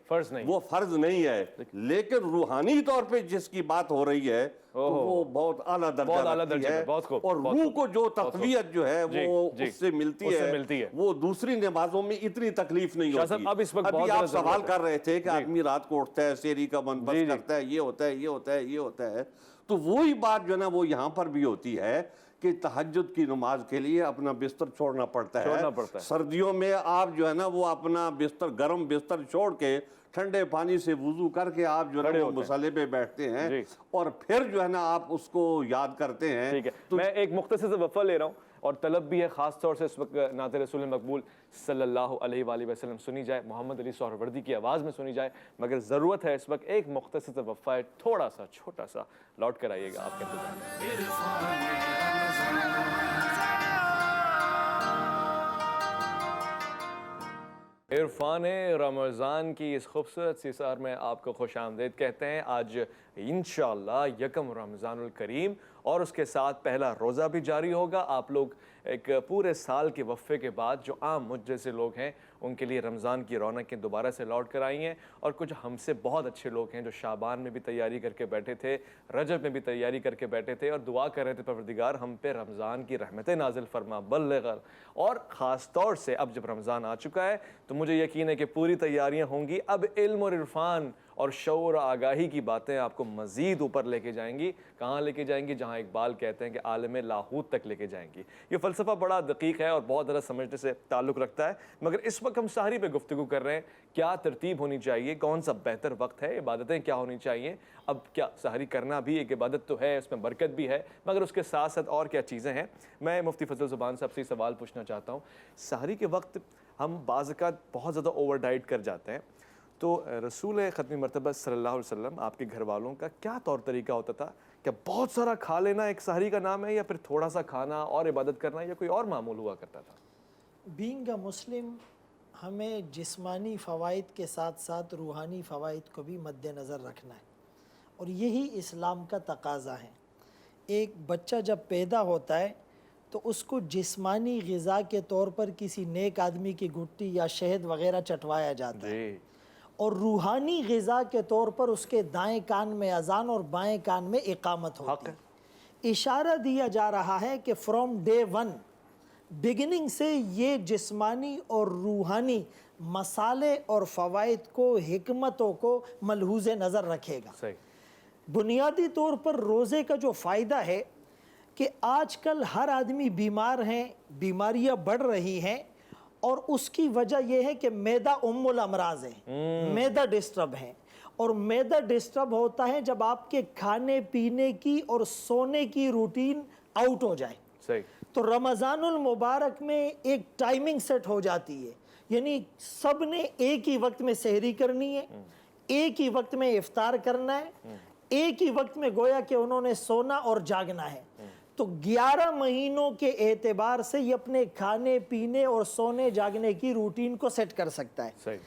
وہ فرض نہیں ہے، لیکن روحانی طور پہ جس کی بات ہو رہی ہے تو وہ بہت اعلیٰ درجہ رکھتی ہے، اور روح کو جو تقویت جو ہے وہ اس سے ملتی ہے، وہ دوسری نمازوں میں اتنی تکلیف نہیں ہوتی۔ ابھی آپ سوال کر رہے تھے کہ آدمی رات کو اٹھتا ہے، سحری کا بندوبست کرتا ہے، یہ ہوتا ہے، یہ ہوتا ہے، یہ ہوتا ہے، تو وہی بات جو ہے نا وہ یہاں پر بھی ہوتی ہے کہ تہجد کی نماز کے لیے اپنا بستر چھوڑنا پڑتا ہے۔ سردیوں میں آپ جو ہے نا وہ اپنا بستر، گرم بستر چھوڑ کے ٹھنڈے پانی سے وضو کر کے آپ جو ہے وہ مصلی پہ بیٹھتے ہیں، اور پھر جو ہے نا آپ اس کو یاد کرتے ہیں۔ میں ایک مختصر سے وقفہ لے رہا ہوں، اور طلب بھی ہے خاص طور سے اس وقت نعت رسول مقبول صلی اللہ علیہ وآلہ وسلم سنی جائے، محمد علی سہروردی کی آواز میں سنی جائے، مگر ضرورت ہے اس وقت ایک مختصر سے وقفہ ہے، تھوڑا سا چھوٹا سا، لوٹ کر آئیے گا آپ کے انتظار۔ عرفان رمضان کی اس خوبصورت سی سحر میں آپ کو خوش آمدید کہتے ہیں۔ آج انشاءاللہ یکم رمضان الکریم، اور اس کے ساتھ پہلا روزہ بھی جاری ہوگا۔ آپ لوگ ایک پورے سال کے وقفے کے بعد جو عام مجھ جیسے لوگ ہیں ان کے لیے رمضان کی رونقیں دوبارہ سے لوٹ کر آئی ہیں، اور کچھ ہم سے بہت اچھے لوگ ہیں جو شعبان میں بھی تیاری کر کے بیٹھے تھے، رجب میں بھی تیاری کر کے بیٹھے تھے، اور دعا کر رہے تھے پروردگار ہم پہ رمضان کی رحمتیں نازل فرما، بلغ۔ اور خاص طور سے اب جب رمضان آ چکا ہے تو مجھے یقین ہے کہ پوری تیاریاں ہوں گی۔ اب علم اور عرفان اور شعور آگاہی کی باتیں آپ کو مزید اوپر لے کے جائیں گی۔ کہاں لے کے جائیں گی؟ جہاں اقبال کہتے ہیں کہ عالم لاہوت تک لے کے جائیں گی۔ یہ فلسفہ بڑا دقیق ہے اور بہت زیادہ سمجھنے سے تعلق رکھتا ہے، مگر اس وقت ہم سحری پہ گفتگو کر رہے ہیں، کیا ترتیب ہونی چاہیے، کون سا بہتر وقت ہے، عبادتیں کیا ہونی چاہیے۔ اب کیا سحری کرنا بھی ایک عبادت تو ہے، اس میں برکت بھی ہے، مگر اس کے ساتھ ساتھ اور کیا چیزیں ہیں۔ میں مفتی فضل زبان صاحب سے سوال پوچھنا چاہتا ہوں، سحری کے وقت ہم بعض اوقات بہت زیادہ اوور ڈائٹ کر جاتے ہیں، تو رسول ختمی مرتبہ صلی اللہ علیہ وسلم آپ کے گھر والوں کا کیا طور طریقہ ہوتا تھا؟ کیا بہت سارا کھا لینا ایک سحری کا نام ہے، یا پھر تھوڑا سا کھانا اور عبادت کرنا، یا کوئی اور معمول ہوا کرتا تھا؟ بینگ اے مسلم ہمیں جسمانی فوائد کے ساتھ ساتھ روحانی فوائد کو بھی مد نظر رکھنا ہے، اور یہی اسلام کا تقاضا ہے۔ ایک بچہ جب پیدا ہوتا ہے تو اس کو جسمانی غذا کے طور پر کسی نیک آدمی کی گٹی یا شہد وغیرہ چٹوایا جاتا ہے، اور روحانی غذا کے طور پر اس کے دائیں کان میں اذان اور بائیں کان میں اقامت ہوتی ہے۔ اشارہ دیا جا رہا ہے کہ فرام ڈے ون، بگننگ سے یہ جسمانی اور روحانی مسالے اور فوائد کو، حکمتوں کو ملحوظ نظر رکھے گا۔ بنیادی طور پر روزے کا جو فائدہ ہے کہ آج کل ہر آدمی بیمار ہیں، بیماریاں بڑھ رہی ہیں، اور اس کی وجہ یہ ہے کہ معدہ ام الامراض ہے، معدہ ڈسٹرب ہے، اور معدہ ڈسٹرب ہوتا ہے جب آپ کے کھانے پینے کی اور سونے کی روٹین آؤٹ ہو جائے۔ تو رمضان المبارک میں ایک ٹائمنگ سیٹ ہو جاتی ہے، یعنی سب نے ایک ہی وقت میں سحری کرنی ہے، ایک ہی وقت میں افطار کرنا ہے، ایک ہی وقت میں گویا کہ انہوں نے سونا اور جاگنا ہے۔ تو 11 مہینوں کے اعتبار سے یہ اپنے کھانے پینے اور سونے جاگنے کی روٹین کو سیٹ کر سکتا ہے. صحیح.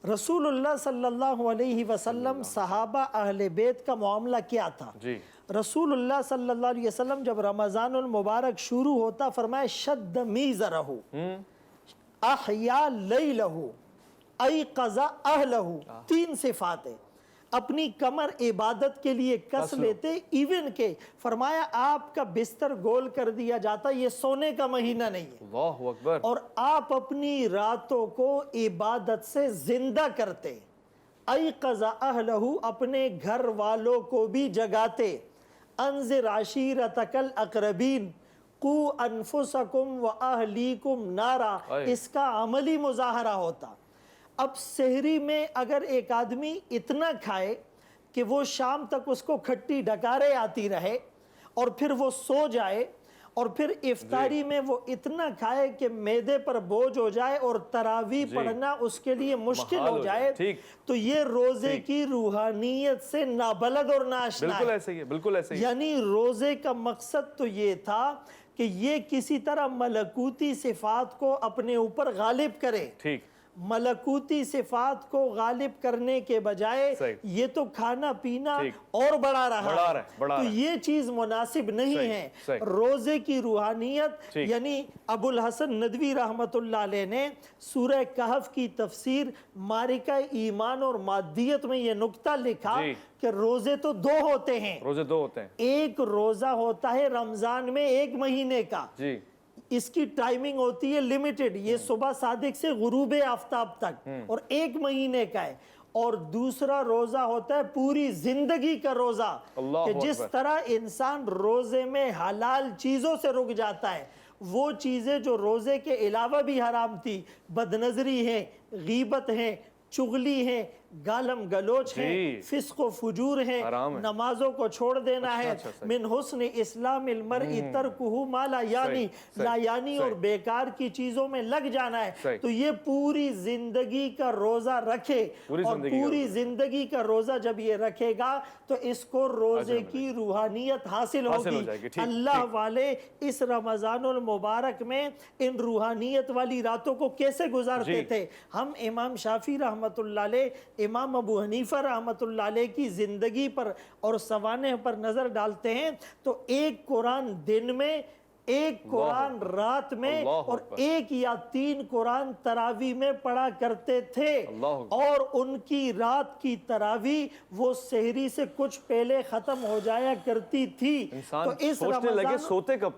رسول اللہ صلی اللہ علیہ وسلم صحابہ اہل بیت کا معاملہ کیا تھا؟ جی. رسول اللہ صلی اللہ علیہ وسلم جب رمضان المبارک شروع ہوتا فرمایا شد میزرہ احیا لیلہ ایقظ اہلہ. 3 صفات ہیں. اپنی کمر عبادت کے لیے کس لیتے، ایون کہ فرمایا آپ کا بستر گول کر دیا جاتا، یہ سونے کا مہینہ نہیں ہے. اللہ اکبر. اور آپ اپنی راتوں کو عبادت سے زندہ کرتے. ایقظ اہلہ، اپنے گھر والوں کو بھی جگاتے. انذر عشیرتک الاقربین قو انفسکم و اہلیکم نارا. اس کا عملی مظاہرہ ہوتا. اب سحری میں اگر ایک آدمی اتنا کھائے کہ وہ شام تک اس کو کھٹی ڈکارے آتی رہے اور پھر وہ سو جائے، اور پھر افطاری میں وہ اتنا کھائے کہ معدے پر بوجھ ہو جائے اور تراویح پڑھنا اس کے لیے مشکل ہو جائے، تو یہ روزے کی روحانیت سے نابلد اور ناآشنا ہے. بالکل ایسے ہی ہے، بالکل ایسے ہی. یعنی روزے کا مقصد تو یہ تھا کہ یہ کسی طرح ملکوتی صفات کو اپنے اوپر غالب کرے. ٹھیک. ملکوتی صفات کو غالب کرنے کے بجائے یہ تو کھانا پینا اور بڑھا رہا ہے. تو یہ چیز مناسب نہیں ہے. روزے کی روحانیت، یعنی ابو الحسن ندوی رحمت اللہ علیہ نے سورہ کہف کی تفسیر معرکہ ایمان اور مادیت میں یہ نکتہ لکھا کہ روزے تو 2 ہوتے ہیں. روزے 2 ہوتے ہیں. ایک روزہ ہوتا ہے رمضان میں 1 مہینے کا، اس کی ٹائمنگ ہوتی ہے لیمیٹڈ، یہ صبح صادق سے غروب آفتاب تک، اور 1 مہینے کا ہے. اور دوسرا روزہ ہوتا ہے پوری زندگی کا روزہ، کہ جس طرح انسان روزے میں حلال چیزوں سے رک جاتا ہے، وہ چیزیں جو روزے کے علاوہ بھی حرام تھی، بدنظری ہے، غیبت ہے، چغلی ہے، گالم گلوچ ہے، فسق و فجور ہے، نمازوں کو چھوڑ دینا ہے. من حسن اسلام المرء ترکہ ما لا یعنی، لا یعنی اور بیکار کی چیزوں میں لگ جانا ہے. تو یہ پوری زندگی کا روزہ رکھے، اور پوری زندگی کا روزہ جب یہ رکھے گا تو اس کو روزے کی روحانیت حاصل ہوگی. اللہ والے اس رمضان المبارک میں ان روحانیت والی راتوں کو کیسے گزارتے تھے؟ ہم امام شافعی رحمت اللہ علیہ، امام ابو حنیفہ رحمت اللہ علیہ کی زندگی پر اور سوانح پر نظر ڈالتے ہیں تو 1 قرآن دن میں، 1 قرآن رات میں، اور 1 یا 3 قرآن تراویح میں پڑھا کرتے تھے. اور ان کی رات کی تراویح وہ سحری سے کچھ پہلے ختم ہو جایا کرتی تھی. تو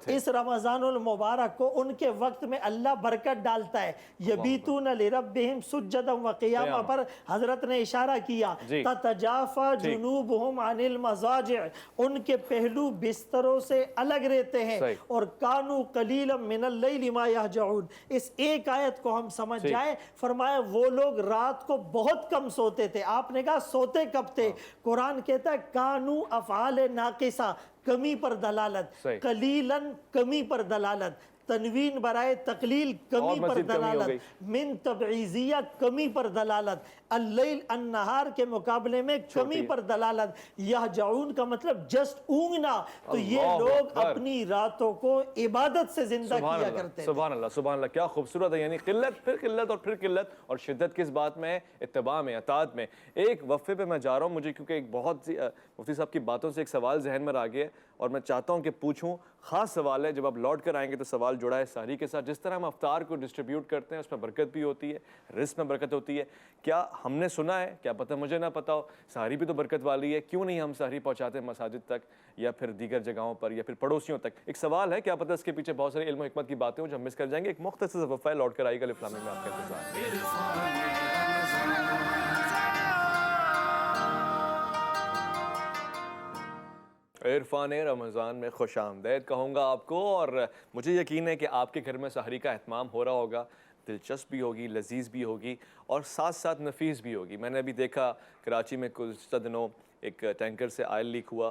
اس رمضان المبارک کو ان کے وقت میں اللہ برکت ڈالتا ہے. یبیتون لربہم سجدا وقیاما پر حضرت نے اشارہ کیا. تتجافا جنوبہم عن المضاجع، ان کے پہلو بستروں سے الگ رہتے ہیں. اور کانو قلیلا من اللیل ما یہجعون، اس ایک آیت کو ہم سمجھ جائیں، فرمایا وہ لوگ رات کو بہت کم سوتے تھے. آپ نے کہا سوتے کب تھے؟ قرآن کہتا ہے کانو افعال ناقصہ، کمی پر دلالت، قلیلاً کمی پر دلالت، تنوین برائے تقلیل کمی پر دلالت، من تبعیضیہ کمی پر دلالت، اللیل النہار کے مقابلے میں کمی پر دلالت، یہجعون کا مطلب جسٹ اونگنا. تو یہ لوگ اپنی راتوں کو عبادت سے زندہ کیا کرتے ہیں. سبحان اللہ، سبحان اللہ، کیا خوبصورت ہے. یعنی قلت پھر قلت اور پھر قلت، اور شدت کس بات میں ہے؟ اتباع میں، اطاعت میں. ایک وقفے پہ میں جا رہا ہوں، مجھے کیونکہ ایک بہت مفتی صاحب کی باتوں سے ایک سوال ذہن میں آ گیا اور میں چاہتا ہوں کہ پوچھوں. خاص سوال ہے، جب آپ لوٹ کر آئیں گے تو سوال جڑا ہے سحری کے ساتھ. جس طرح ہم افطار کو ڈسٹریبیوٹ کرتے ہیں اس میں برکت بھی ہوتی ہے، رزق میں برکت ہوتی ہے. کیا ہم نے سنا ہے، کیا پتہ مجھے نہ پتا ہو، سحری بھی تو برکت والی ہے، کیوں نہیں ہم سحری پہنچاتے ہیں مساجد تک یا پھر دیگر جگہوں پر یا پھر پڑوسیوں تک؟ ایک سوال ہے، کیا پتہ اس کے پیچھے بہت سارے علم و حکمت کی باتیں ہوں جو ہم مس کر جائیں گے. ایک مختصر وقفہ لوٹ کر آئے گا الفلامی میں آپ کا انتظار. عرفان رمضان میں خوش آمدید کہوں گا آپ کو، اور مجھے یقین ہے کہ آپ کے گھر میں سحری کا اہتمام ہو رہا ہوگا. دلچسپ بھی ہوگی، لذیذ بھی ہوگی، اور ساتھ ساتھ نفیس بھی ہوگی. میں نے ابھی دیکھا کراچی میں گزشتہ دنوں ایک ٹینکر سے آئل لیک ہوا،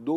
2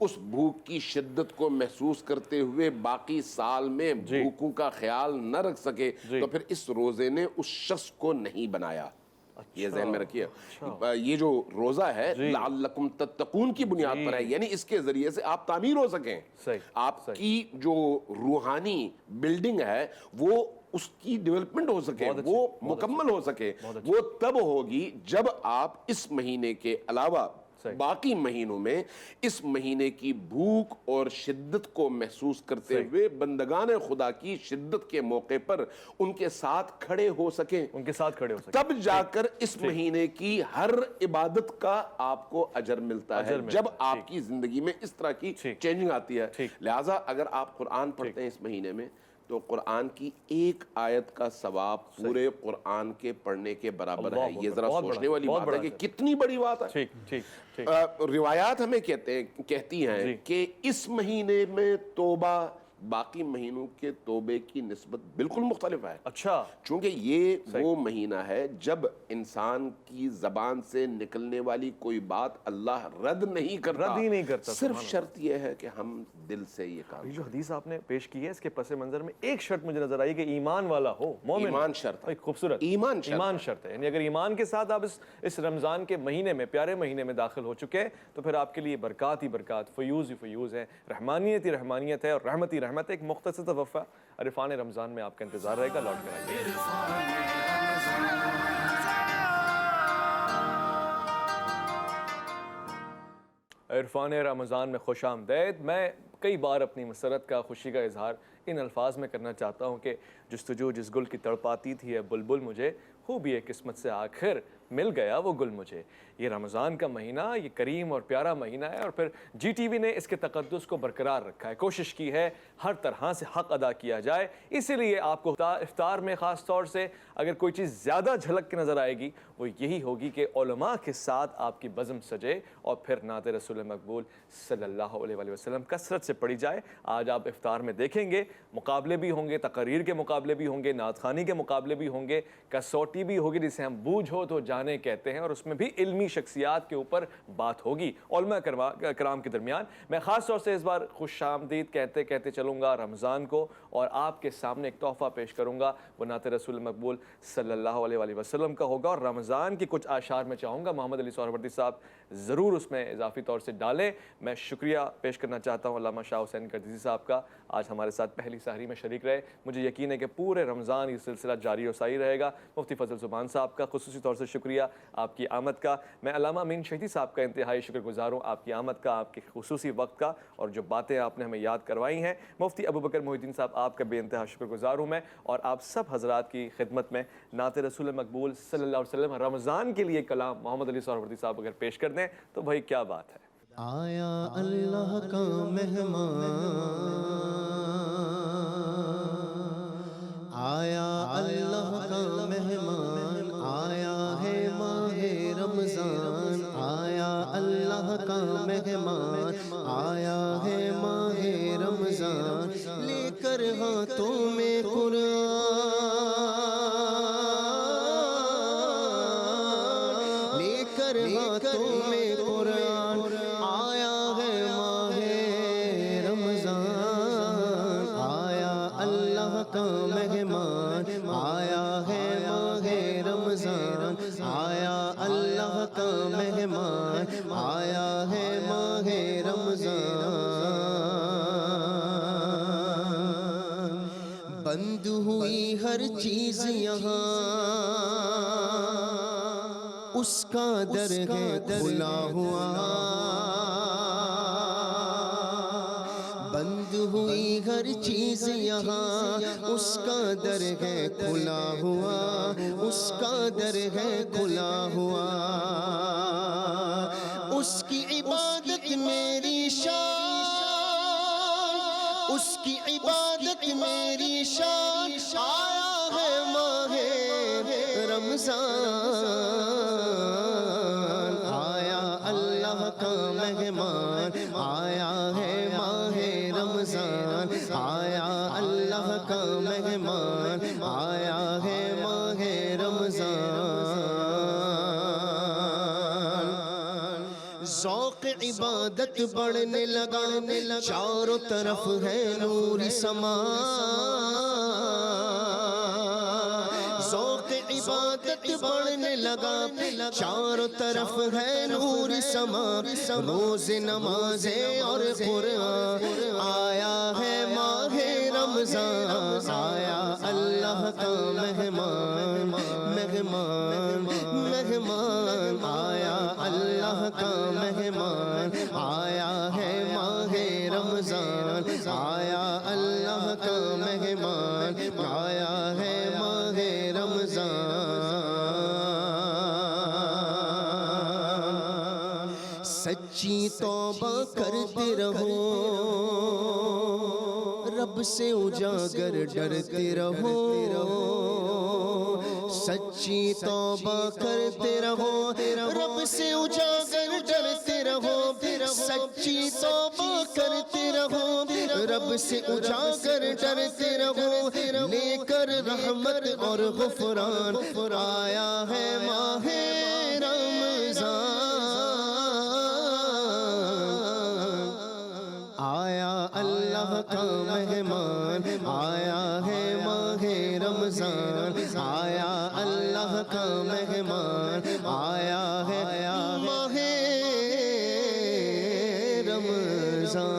اس بھوک کی شدت کو محسوس کرتے ہوئے باقی سال میں بھوکوں کا خیال نہ رکھ سکے تو پھر اس روزے نے اس شخص کو نہیں بنایا. یہ ذہن میں رکھیے. یہ جو روزہ ہے لعلکم تتقون کی بنیاد پر ہے, یعنی اس کے ذریعے سے آپ تعمیر ہو سکیں, آپ کی جو روحانی بلڈنگ ہے وہ اس کی ڈیولپمنٹ ہو سکے, وہ مکمل ہو سکے. وہ تب ہوگی جب آپ اس مہینے کے علاوہ باقی مہینوں میں اس مہینے کی بھوک اور شدت کو محسوس کرتے ہوئے بندگان خدا کی شدت کے موقع پر ان کے ساتھ کھڑے ہو سکیں, تب جا کر اس مہینے کی ہر عبادت کا آپ کو اجر ملتا ہے, جب آپ کی زندگی میں اس طرح کی چینجنگ آتی ہے. لہٰذا اگر آپ قرآن پڑھتے ہیں اس مہینے میں تو قرآن کی ایک آیت کا ثواب پورے قرآن کے پڑھنے کے برابر ہے. یہ ذرا سوچنے والی بات ہے کہ کتنی بڑی بات ہے. روایات ہمیں کہتی ہیں کہ اس مہینے میں توبہ باقی مہینوں کے توبے کی نسبت بالکل مختلف ہے. اچھا, چونکہ یہ وہ مہینہ ہے جب انسان کی زبان سے نکلنے والی کوئی بات اللہ رد نہیں کرتا, صرف شرط یہ ہے کہ ہم دل سے یہ کام. جو حدیث آپ نے پیش کی ہے اس کے پس منظر میں ایک شرط مجھے نظر آئی کہ ایمان والا ہو, مومن. ایمان شرط ہے, خوبصورت ایمان شرط ہے. یعنی اگر ایمان کے ساتھ آپ اس رمضان کے مہینے میں, پیارے مہینے میں داخل ہو چکے ہیں تو پھر آپ کے لیے برکات ہی برکات, فیوز ہی فیوز ہے, رحمانیت ہی رحمانیت ہے, اور رحمت ہی رحمت. ایک مختصر توفہ عرفان رمضان میں آپ کا انتظار رہے گا, لوٹ کر آئیے. عرفان رمضان میں خوش آمدید. میں کئی بار اپنی مسرت کا, خوشی کا اظہار ان الفاظ میں کرنا چاہتا ہوں کہ جستجو جس گل کی تڑپاتی تھی ہے بلبل مجھے, خوبی ہے قسمت سے آخر مل گیا وہ گل مجھے. یہ رمضان کا مہینہ, یہ کریم اور پیارا مہینہ ہے, اور پھر جی ٹی وی نے اس کے تقدس کو برقرار رکھا ہے. کوشش کی ہے ہر طرح سے حق ادا کیا جائے. اسی لیے آپ کو افطار میں خاص طور سے اگر کوئی چیز زیادہ جھلک کے نظر آئے گی وہ یہی ہوگی کہ علماء کے ساتھ آپ کی بزم سجے اور پھر نعت رسول مقبول صلی اللہ علیہ وآلہ وسلم کثرت سے پڑھی جائے. آج آپ افطار میں دیکھیں گے مقابلے بھی ہوں گے, تقاریر کے مقابلے بھی ہوں گے, نعت خوانی کے مقابلے بھی ہوں گے, کسوٹی بھی ہوگی جسے ہم بوجھ ہو تو جانے کہتے ہیں, اور اس میں بھی علمی شخصیات کے اوپر بات ہوگی علماء کرام کے درمیان. میں خاص طور سے اس بار خوش آمدید کہتے کہتے چلوں گا رمضان کو, اور آپ کے سامنے ایک تحفہ پیش کروں گا, وہ نعت رسول مقبول صلی اللہ علیہ وآلہ وسلم کا ہوگا. اور رمضان کی کچھ اشعار میں چاہوں گا محمد علی سہروردی صاحب ضرور اس میں اضافی طور سے ڈالیں. میں شکریہ پیش کرنا چاہتا ہوں علامہ شاہ حسین قردیسی صاحب کا, آج ہمارے ساتھ پہلی سحری میں شریک رہے. مجھے یقین ہے کہ پورے رمضان یہ سلسلہ جاری و ساری رہے گا. مفتی فضل زبان صاحب کا خصوصی طور سے شکریہ آپ کی آمد کا. میں علامہ امین شہیدی صاحب کا انتہائی شکر گزار ہوں آپ کی آمد کا, آپ کے خصوصی وقت کا, اور جو باتیں آپ نے ہمیں یاد کروائی ہیں. مفتی ابوبکر محی الدین صاحب آپ کا بے انتہا شکر گزار ہوں میں, اور آپ سب حضرات کی خدمت میں نعت رسول مقبول صلی اللہ علیہ وسلم رمضان کے لیے کلام محمد علی سہروردی صاحب اگر پیش کر دیں تو بھائی کیا بات ہے. آیا اللہ کا مہمان, آیا اللہ کا مہمان, آیا ہے ماہ رمضان, آیا اللہ کا مہمان, آیا ہے ماہ رمضان, لے کر ہاتھوں میں قرآن, لے کر ہاتھوں میں قرآن, آیا ہے ماہ رمضان, آیا اللہ کا مہمان, آیا ہے ماہ رمضان, آیا اللہ کا مہمان, آیا ہے ماہ رمضان. بند ہوئی ہر چیز یہاں, اس کا در ہے کھلا ہوا, بند ہوئی ہر چیز یہاں, اس کا در ہے کھلا ہوا, اس کا در ہے کھلا ہوا. اس کی عبادت میری شان, اس کی عبادت میری شان, آیا ہے ماہ رمضان, آیا اللہ کا مہمان, آیا ہے ماہ رمضان, آیا اللہ کا مہمان, آیا ہے ماہ رمضان. ذوق عبادت بڑھنے لگا چاروں طرف ہے نوری سما ذوق عبادت بڑھنے لگا چاروں طرف ہے نور سما روز نمازیں اور قرآن آیا ہے ماہ رمضان آیا اللہ کا مہمان مہمان مہمان آیا اللہ کا مہمان آیا ہے ماہ رمضان آیا اللہ کا مہمان آیا ہے ماہ رمضان سچی توبہ کرتے رہو رب سے اجاگر ڈرتے رہو سچی توبہ کرتے رہو رب سے اجاگر ڈرتے رہو سچی توبہ کرتے رہو رب سے اجاگر ڈرتے رہو لے کر رحمت اور غفران آیا ہے ماہ رمضان آیا اللہ کا مہمان آیا ہے ماہ رمضان آیا اللہ کا مہمان آیا ہے ماہ رمضان